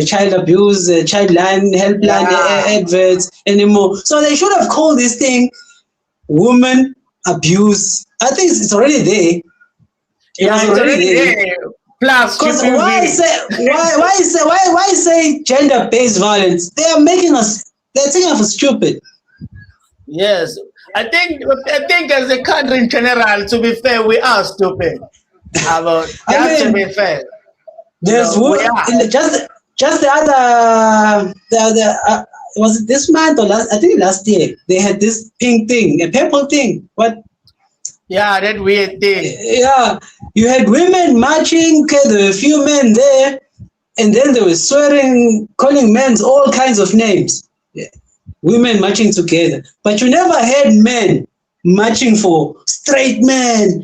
child abuse, child line, helpline adverts anymore. So they should have called this thing woman abuse. I think it's already there. It's already there. Plus, because why say gender-based violence? They're taking us for stupid. Yes. I think as a country in general, to be fair, we are stupid. To be fair. There's just the other was it this month or last? I think last year they had this pink thing, a purple thing. What? Yeah, that weird thing. Yeah, you had women marching. There were a few men there, and then they were swearing, calling men all kinds of names. Yeah. Women marching together, but you never had men marching for straight men,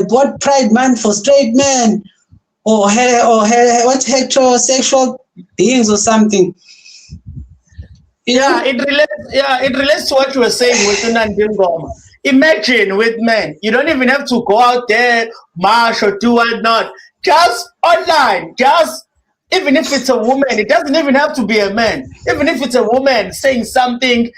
what Pride Month for straight men, or what heterosexual beings or something. It relates to what you were saying with Nandingoma. Imagine with men, you don't even have to go out there, march or do whatnot. Just online, even if it's a woman, it doesn't even have to be a man. Even if it's a woman saying something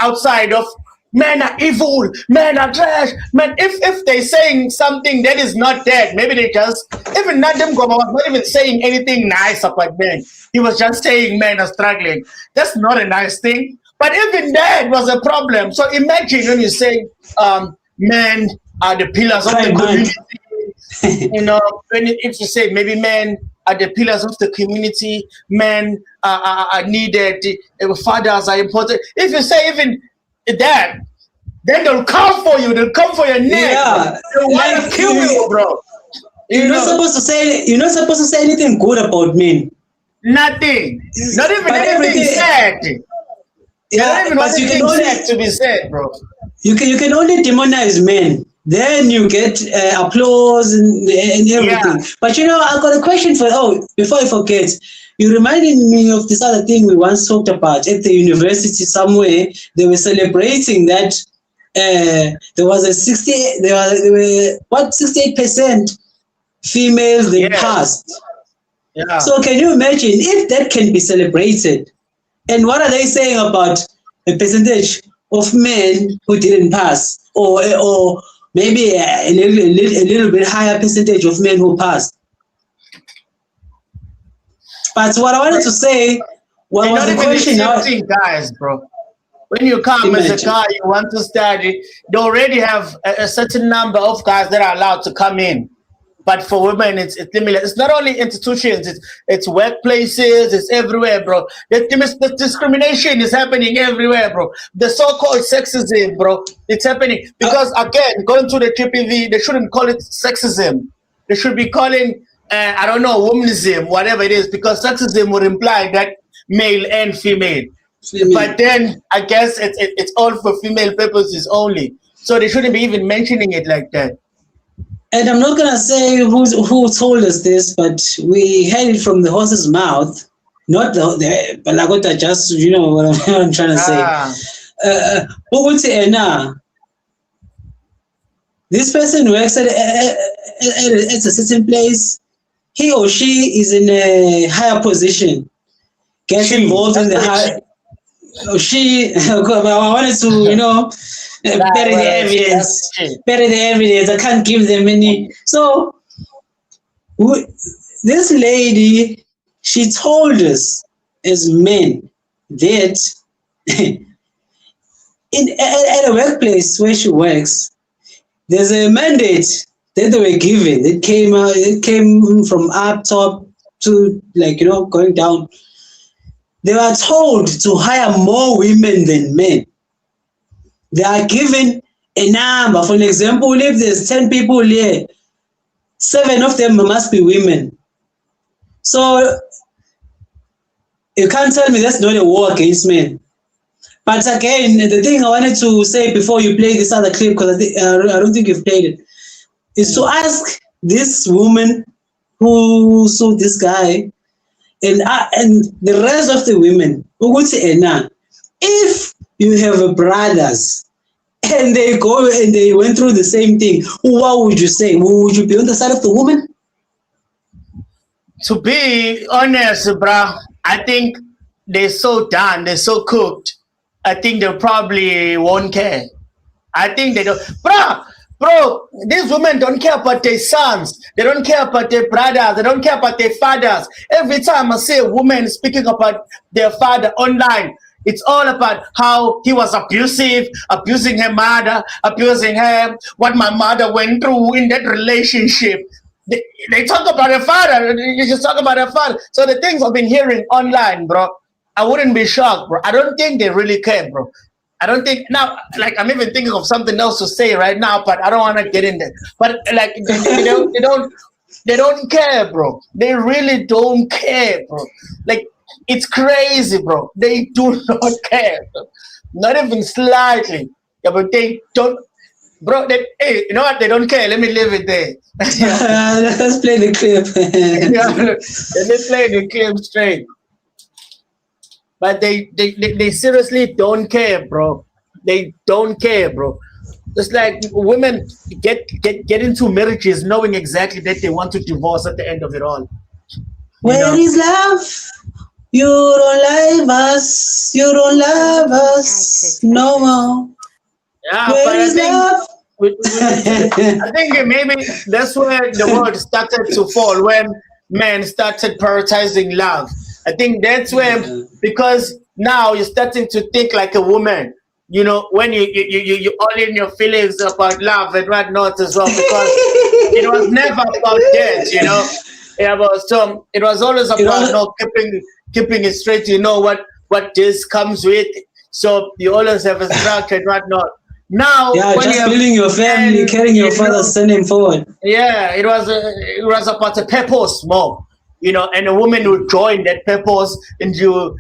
outside of men are evil, men are trash, men. If they're saying something that is not that, maybe they just even Nadim Goma was not even saying anything nice about men. He was just saying men are struggling. That's not a nice thing. But even that was a problem. So imagine when you say men are the pillars of the community. You know, if you say maybe men are the pillars of the community, men are needed, fathers are important. If you say even that, then they'll come for you. They'll come for your neck. Yeah. They'll want to kill you, bro. You're not supposed to say anything good about men. Nothing. Not even But anything everything- sad. Yeah, Not even but you can anything only sad to be said, bro. you can only demonize men. Then you get applause and everything. Yeah. But you know, I got a question for. Oh, before I forget, you reminded me of this other thing we once talked about at the university somewhere. They were celebrating that there was a 68% females that Yeah. passed. Yeah. So can you imagine if that can be celebrated? And what are they saying about a percentage of men who didn't pass, or maybe a little bit higher percentage of men who passed? But what I wanted to say, what They're was not the even question now? accepting guys, bro. When you come as a Imagine. guy, you want to study, they already have a certain number of guys that are allowed to come in. But for women, it's limited. It's not only institutions, it's workplaces, it's everywhere, bro. The discrimination is happening everywhere, bro. The so-called sexism, bro, it's happening. Because again, going to the TPV, they shouldn't call it sexism. They should be calling, I don't know, womanism, whatever it is, because sexism would imply that male and female. But then I guess it's all for female purposes only. So they shouldn't be even mentioning it like that. And I'm not gonna say who told us this, but we heard it from the horse's mouth, not the Balagota. Just you know what I'm trying to say. This person works at a certain place. He or she is in a higher position, gets involved in the high. I wanted to, you know, bury the evidence. Bury the evidence. I can't give them any. So, this lady, she told us as men that at a workplace where she works, there's a mandate that they were given. It came from up top to, like, you know, going down. They were told to hire more women than men. They are given a number. For example, if there's 10 people here, 7 of them must be women. So you can't tell me that's not a war against men. But again, the thing I wanted to say before you play this other clip, because I don't think you've played it, is to ask this woman who sued this guy, and the rest of the women, if you have brothers and they go and they went through the same thing, what would you say? Would you be on the side of the woman? To be honest, bro, I think they're so done, they're so cooked. I think they probably won't care. I think they don't. Bro, these women don't care about their sons. They don't care about their brothers. They don't care about their fathers. Every time I see a woman speaking about their father online, it's all about how he was abusive, abusing her mother, abusing her, what my mother went through in that relationship. They talk about her father. You just talk about her father. So the things I've been hearing online, bro, I wouldn't be shocked, bro. I don't think they really care, bro. I don't think now, like, I'm even thinking of something else to say right now, but I don't want to get in there. But like, they don't care, bro. They really don't care, bro. Like, it's crazy, bro. They do not care, bro. Not even slightly. Yeah, but they don't, bro. Hey, you know what? They don't care. Let me leave it there. Let's play the clip. Yeah, let me play the clip straight. But they seriously don't care, bro. They don't care, bro. It's like women get into marriages knowing exactly that they want to divorce at the end of it all. Where is love? You don't love us. You don't love us no more. Yeah, Where but I is think love? I think maybe that's where the world started to fall when men started prioritizing love. I think that's where, because now you're starting to think like a woman. You know, when you all in your feelings about love and whatnot as well, because it was never about that. You know, it was always It about was, no keeping it straight. You know what this comes with. So you always have a structure and whatnot. Now, yeah, when you just have building your family, men, carrying your you know, father's surname forward. yeah, it was about a purpose more, you know, and a woman would join that purpose, and you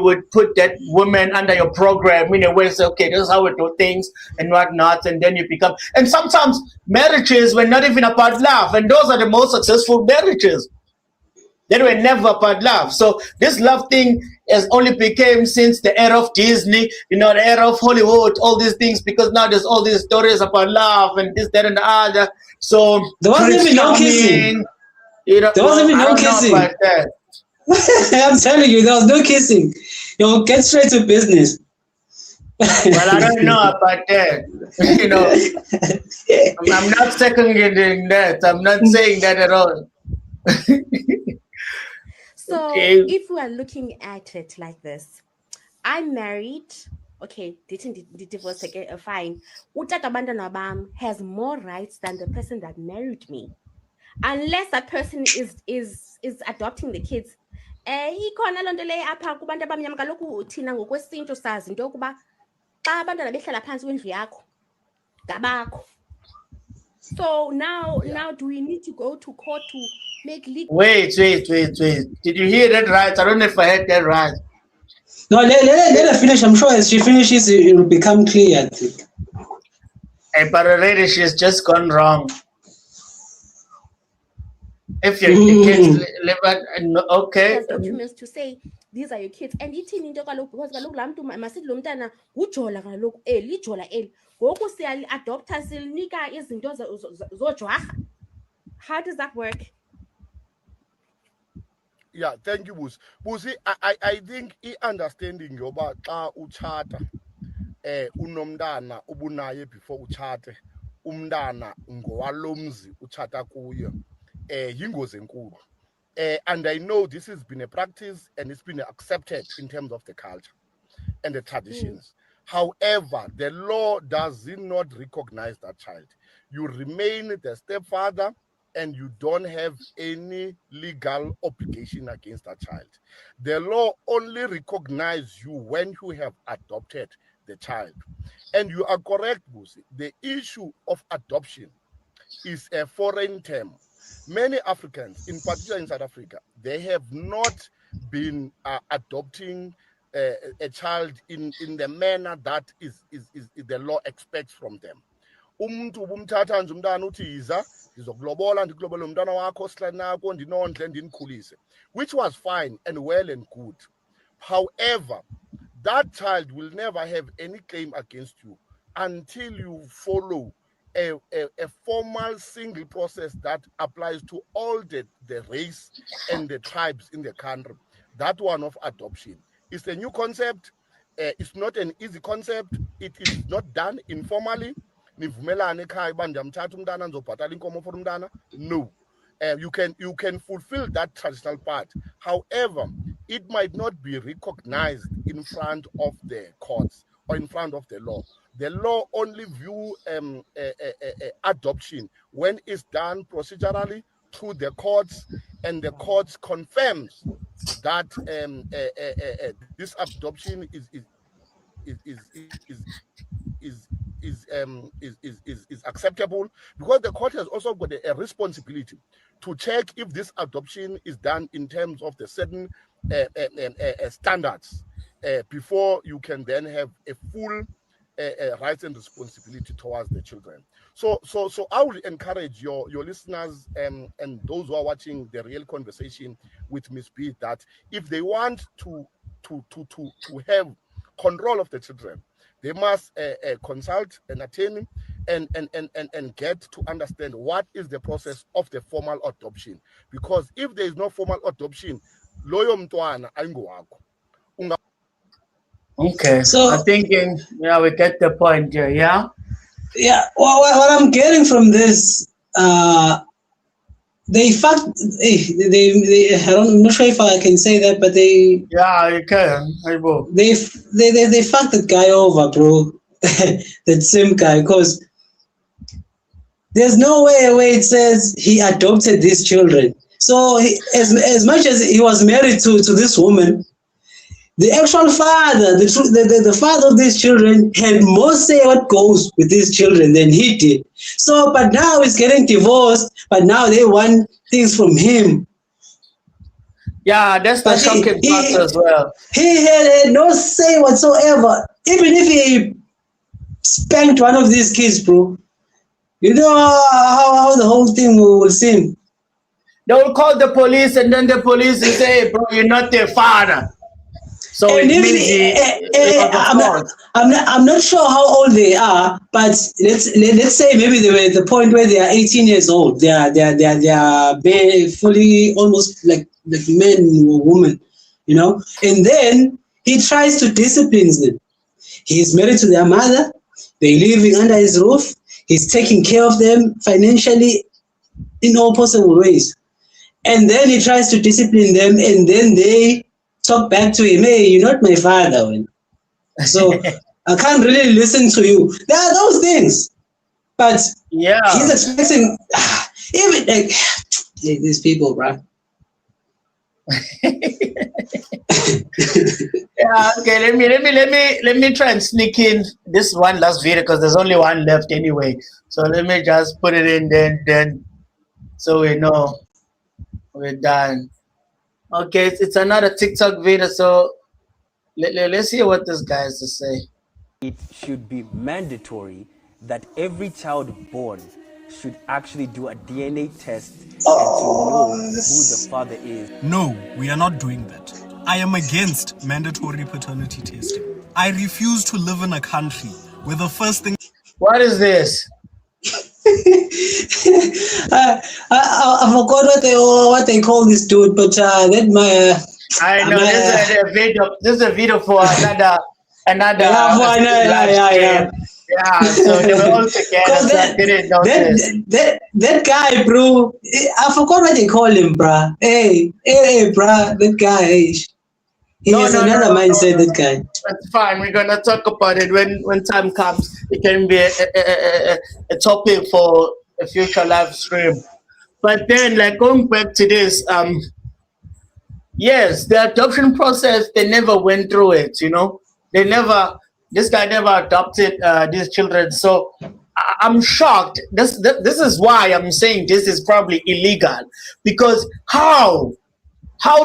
would put that woman under your program in a way, say, okay, this is how we do things and whatnot, and then you become. And sometimes marriages were not even about love, and those are the most successful marriages. They were never about love. So this love thing has only became since the era of Disney, you know, the era of Hollywood, all these things, because now there's all these stories about love and this, that, and the other. So There wasn't Prince even no kissing. Charming, you know, There wasn't even I no don't know kissing. about that. I'm telling you, there was no kissing. Yo, get straight to business. Well, I don't know about that. You know, I'm not seconding that. I'm not saying that at all. So Okay. if we are looking at it like this, I'm married. Okay, didn't divorce again? Fine. Utata bantwana bam has more rights than the person that married me, unless that person is adopting the kids. Ikhona loo nto leyo apha kubantu abamnyama. Kaloku thina ngokwesintu sazi into yokuba xa abantwana behlala phantsi kwendlu yakho ngabakho. So now do we need to go to court to make legal? Wait. Did you hear that right? I don't know if I heard that right. No, let her finish. I'm sure as she finishes, it will become clear. I think. But already she's just gone wrong. If your kids live at, okay. Has documents to say these are your kids, and ithini into kaloku, because kaloku laa mntu masithi lo mntana ngujola kaloku lijola eli, ngoku siyali-adoptha silinika izinto zojwarha. How does that work? Yeah, thank you, Busi. Busi, I think i-understanding yoba xa utshata unomntana ubunaye before utshate, umntana ngowalomzi utshata kuyo, yingozi enkulu. And I know this has been a practice and it's been accepted in terms of the culture and the traditions. However, the law does not recognize that child. You remain the stepfather and you don't have any legal obligation against that child. The law only recognizes you when you have adopted the child. And you are correct, Busi. The issue of adoption is a foreign term. Many Africans, in particular in South Africa, they have not been adopting a child in the manner that is the law expects from them. Umuntu ubumthatha nje umntana uthi yiza ndizokulobola ndikulobole umntana wakho sihlale nako ndinondle ndinikhulise, which was fine and well and good. However, that child will never have any claim against you until you follow a formal single process that applies to all the race and the tribes in the country. That one of adoption is a new concept. It's not an easy concept. It is not done informally. Nivumelane ekhaya uba ndiyamthatha umntana ndizobhatala inkomo for umntana. No. You can fulfill that traditional part. However, it might not be recognized in front of the courts or in front of the law. The law only view adoption when it's done procedurally through the courts, and the courts confirms that this adoption is acceptable, because the court has also got a responsibility to check if this adoption is done in terms of the certain standards before you can then have a full rights and responsibility towards the children. So I would encourage your listeners and those who are watching the real conversation with Ms. B that if they want to have control of the children, they must consult an attorney and get to understand what is the process of the formal adoption. Because if there is no formal adoption, loyo mntwana ayingowakho. Okay. So- I'm thinking, yeah, we get the point here. Yeah. Yeah, what I'm getting from this, they fucked. I'm not sure if I can say that, but they Yeah, you can. I will. they fucked that guy over, bro. That same guy, because there's no way where it says he adopted these children. So as much as he was married to this woman, the actual father, the father of these children had more say what goes with these children than he did. So, but now he's getting divorced, but now they want things from him. Yeah, that's the But shocking part as well. He had no say whatsoever. Even if he spanked one of these kids, bro, you know how the whole thing will seem. They will call the police, and then the police will say, "Hey, bro, you're not their father." So And it if means I'm not sure how old they are, but let's say maybe they were at the point where they are 18 years old. They are fully almost like men or women, you know. And then he tries to discipline them. He's married to their mother. They're living under his roof. He's taking care of them financially in all possible ways. And then he tries to discipline them, and then they talk back to him, "Hey, you're not my father. Man. So I can't really listen to you." There are those things. But yeah, he's expecting even like these people, bro. Yeah, okay. Let me try and sneak in this one last video because there's only one left anyway. So let me just put it in then so we know we're done. Okay, it's another TikTok video. So let's see what this guy has to say. It should be mandatory that every child born should actually do a DNA test and to know who the father is. No, we are not doing that. I am against mandatory paternity testing. I refuse to live in a country where the first thing... What is this? I forgot what they call this dude, but that my... I know this is a video. This is a video for another. Yeah, so they were all together. That guy, bro, I forgot what they call him, bruh. Hey, bruh, that guy. He has another mindset, that guy. That's fine. We're gonna talk about it when time comes. It can be a topic for a future live stream. But then, like going back to this, yes, the adoption process, they never went through it. You know, this guy never adopted these children. So I'm shocked. This is why I'm saying this is probably illegal, because how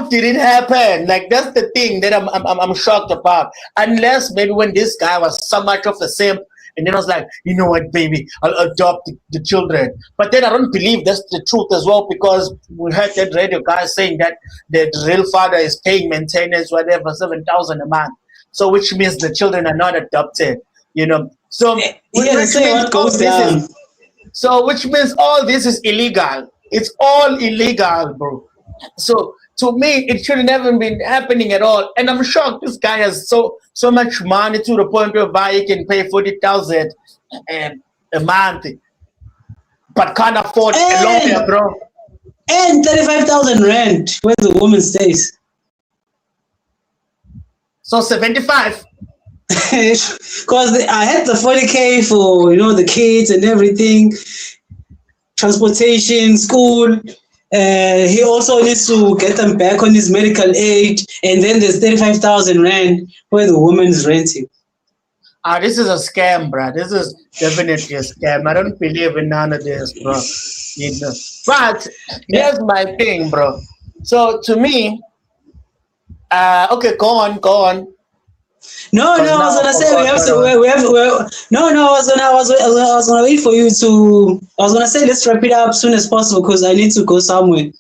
did it happen? Like, that's the thing that I'm shocked about. Unless maybe when this guy was so much of the same, and then I was like, you know what, baby, I'll adopt the children. But then I don't believe that's the truth as well, because we heard that radio guy saying that the real father is paying maintenance, whatever, 7,000 a month. So which means the children are not adopted, you know. So which means all this is illegal. It's all illegal, bro. So to me, it should never been happening at all. And I'm shocked this guy has so much money to the point where he can pay 40,000 a month, but can't afford a lawyer, bro. And 35,000 rent where the woman stays. So 75. Because I had the 40K for, you know, the kids and everything, transportation, school. He also needs to get them back on his medical aid, and then there's 35,000 rand where the woman's renting. This is a scam, bro. This is definitely a scam. I don't believe in none of this, bro. You know. But here's my thing, bro. So to me, okay, go on. No, I was gonna say we have to. I was gonna wait for you to. I was gonna say let's wrap it up as soon as possible because I need to go somewhere.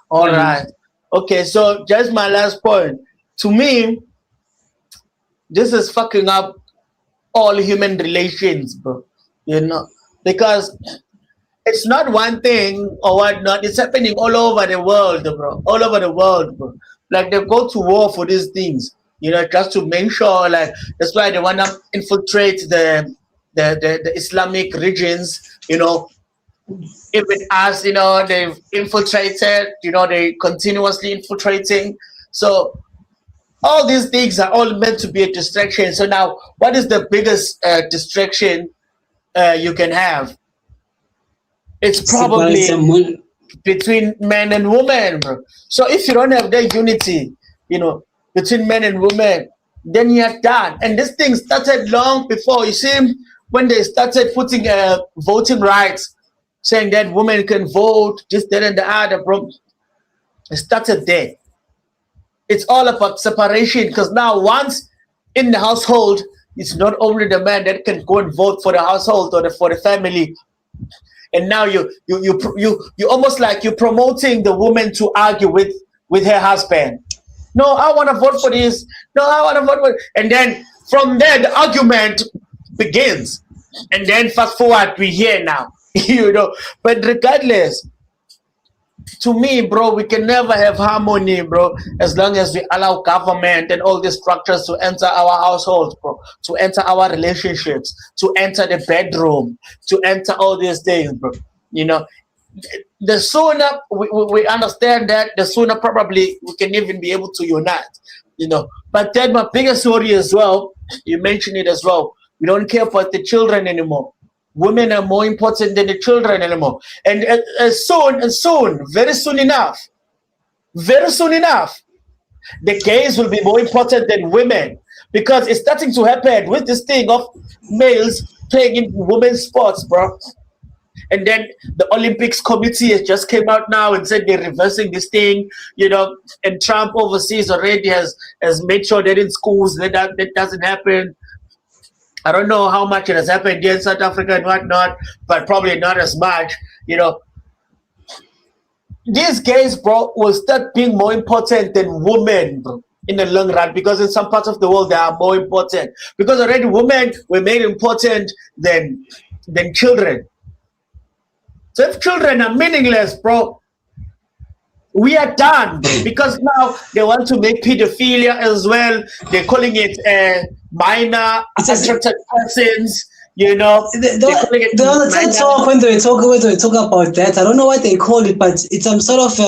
All right. Okay, so just my last point. To me, this is fucking up all human relations, bro. You know, because it's not one thing or whatnot. It's happening all over the world, bro. All over the world, bro. Like they go to war for these things, just to make sure. Like that's why they want to infiltrate the Islamic regions. Even as they've infiltrated. They continuously infiltrating. So all these things are all meant to be a distraction. So now, what is the biggest distraction you can have? It's probably between men and women, bro. So if you don't have that unity, between men and women, then you're done. And this thing started long before. You see, when they started putting voting rights, saying that women can vote, this, that, and the other, bro. It started there. It's all about separation, because now once in the household, it's not only the man that can go and vote for the household or for the family. And now you almost like you're promoting the woman to argue with her husband. No, I want to vote for this. No, I want to vote for. And then from there the argument begins. And then fast forward, we here now. But regardless, to me, bro, we can never have harmony, bro, as long as we allow government and all these structures to enter our households, bro, to enter our relationships, to enter the bedroom, to enter all these things, bro. The sooner we understand that, the sooner probably we can even be able to unite, But then my biggest worry as well, you mentioned it as well, we don't care about the children anymore. Women are more important than the children anymore. And very soon enough, the gays will be more important than women, because it's starting to happen with this thing of males playing in women's sports, bro. And then the Olympics committee has just came out now and said they're reversing this thing, and Trump overseas already has made sure that in schools that doesn't happen. I don't know how much it has happened here in South Africa and whatnot, but probably not as much. These gays, bro, will start being more important than women, bro, in the long run, because in some parts of the world they are more important. Because already women were made important than children. So if children are meaningless, bro, we are done, because now they want to make pedophilia as well. They're calling it minor attracted persons. The other talk when they talk about that, I don't know what they call it, but it's some sort of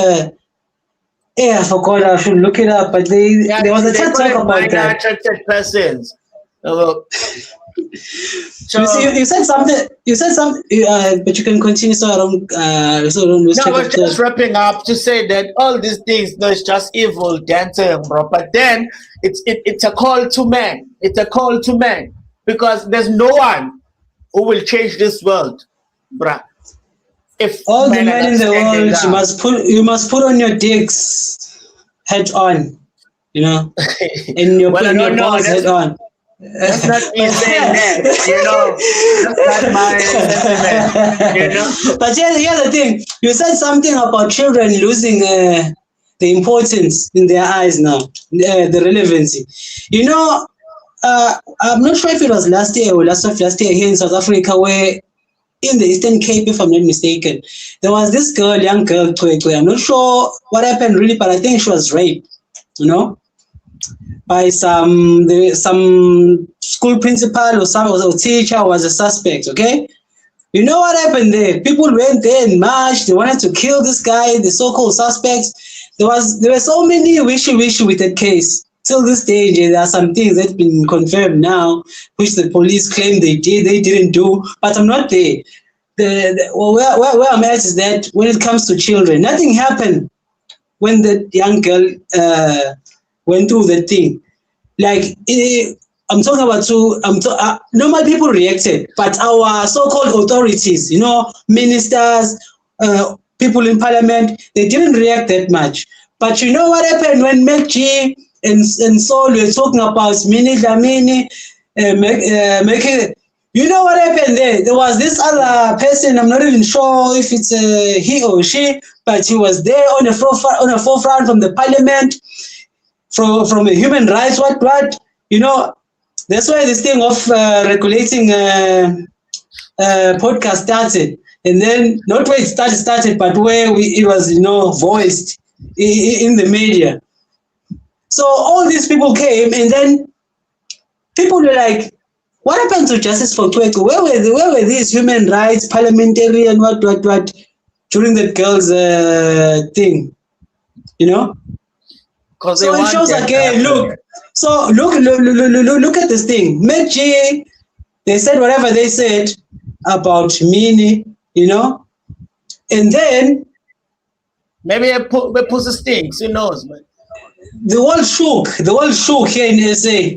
I forgot. I should look it up. But there was a TED talk about minor that. attracted persons. So you said something. But you can continue so I don't lose track No, of but just wrapping up to say that all these things, no, it's just evil dancing, bro. But then it's a call to man. It's a call to man, because there's no one who will change this world, bruh. If all the men in the world, you must put on your dicks head on, and your balls head on. That's not me saying that, That's not my sentiment, But here's the thing. You said something about children losing the importance in their eyes now, the relevancy. I'm not sure if it was last year or last year here in South Africa, where in the Eastern Cape, if I'm not mistaken, there was this young girl, I'm not sure what happened really, but I think she was raped, by some school principal or some teacher was a suspect, okay? You know what happened there? People went there and marched. They wanted to kill this guy, the so-called suspects. There were so many wishy-wishy with that case. Till this day, there are some things that have been confirmed now, which the police claim they didn't do, but I'm not there. Where I'm at is that when it comes to children, nothing happened when the young girl went through the thing. Like, I'm talking about normal people reacted, but our so-called authorities, ministers, people in parliament, they didn't react that much. But you know what happened when MacG and Saul were talking about Minnie Dlamini, you know what happened there? There was this other person, I'm not even sure if it's he or she, but he was there on the forefront from the parliament, from a human rights, what, that's why this thing of regulating podcast started. and then not where it started, but where it was, voiced in the media. So all these people came, and then people were like, what happened to Justice for Kweku? Where were these human rights, parliamentary, and what during that girl's thing? So it shows again, look. So look at this thing. Meji, they said whatever they said about Minnie, and then maybe a pussy stinks. Who knows, man? The world shook here in SA.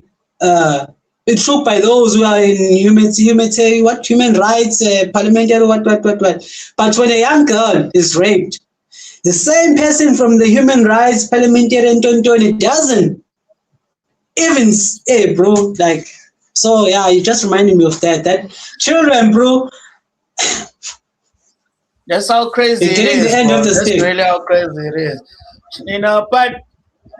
It shook by those who are in human rights, parliamentary, what. But when a young girl is raped, the same person from the human rights, parliamentary, and it doesn't even say, bro. Like, so yeah, you just reminded me of that. That children, bro. That's how crazy it is. That's really how crazy it is. But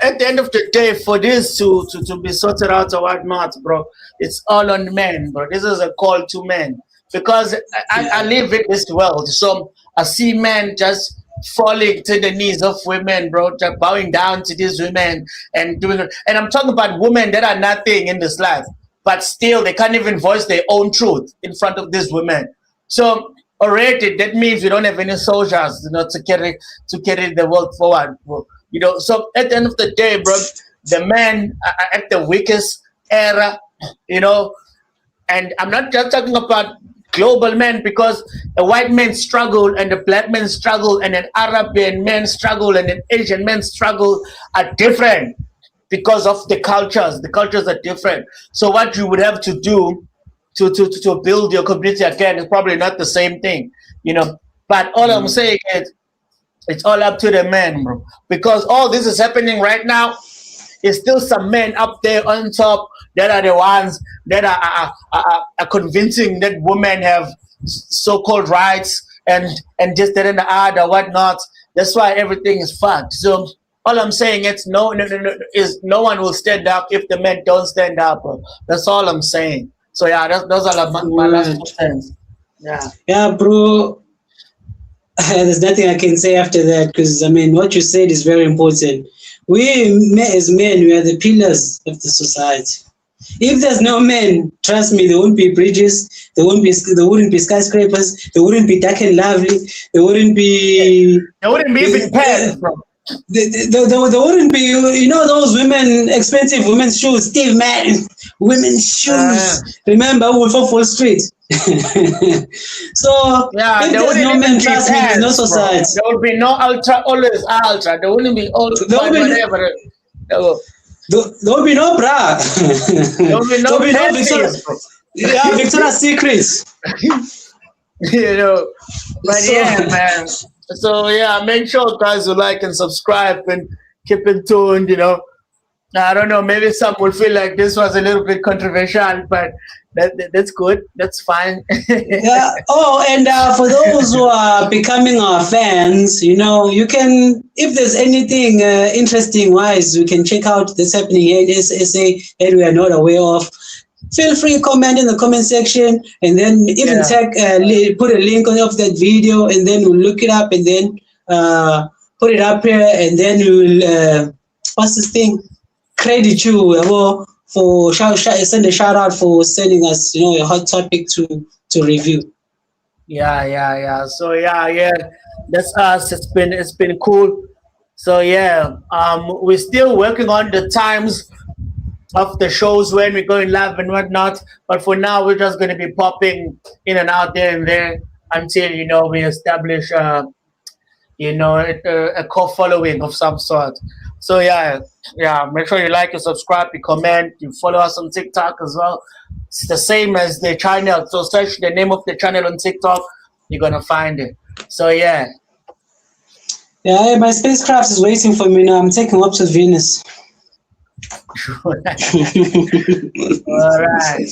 at the end of the day, for this to be sorted out or whatnot, bro, it's all on men, bro. This is a call to men. Because I live in this world. So I see men just falling to the knees of women, bro, just bowing down to these women and doing it. And I'm talking about women that are nothing in this life, but still they can't even voice their own truth in front of these women. So already that means we don't have any soldiers, to carry the world forward, bro. So at the end of the day, bro, the men are at the weakest era, and I'm not just talking about global men, because a white man struggle and a black man struggle and an Arabian man struggle and an Asian man struggle are different because of the cultures. The cultures are different. So what you would have to do to build your community again is probably not the same thing, But all I'm saying is it's all up to the men, bro. Because all this is happening right now. There's still some men up there on top that are the ones that are convincing that women have so-called rights and just that and the other, whatnot. That's why everything is fucked. So all I'm saying is no one will stand up if the men don't stand up, bro. That's all I'm saying. So yeah, those are my last 2 cents. Yeah. Yeah, bro. There's nothing I can say after that, because what you said is very important. We as men, we are the pillars of the society. If there's no men, trust me, there won't be bridges, there wouldn't be skyscrapers, there wouldn't be dark and lovely, there wouldn't be even pets, bro. There wouldn't be, those expensive women's shoes, Steve Madden, women's shoes. Remember, Wolf of Wall Street. So yeah, if there's no men, trust me, there's no society. There would be no ultra, always ultra. There wouldn't be ultra, whatever. There will be no bra. There will be no Victoria's Secrets. But yeah, man. So yeah, make sure guys will like and subscribe and keep it tuned. I don't know, maybe some will feel like this was a little bit controversial, but that's good. That's fine. Yeah. Oh, and for those who are becoming our fans, you can, if there's anything interesting wise, you can check out that's happening here in SA that we are not aware of. Feel free to comment in the comment section, and then even put a link of that video, and then we'll look it up and then put it up here, and then we'll what's this thing? Credit you for send a shout out for sending us a hot topic to review. Yeah. So yeah, that's us. It's been cool. So yeah, we're still working on the times of the shows when we're going live and whatnot, but for now we're just going to be popping in and out there and there until we establish a core following of some sort. So yeah, make sure you like, you subscribe, you comment, you follow us on TikTok as well. It's the same as the channel, so search the name of the channel on TikTok, you're gonna find it. So yeah, my spacecraft is waiting for me now. I'm taking up to Venus. All right.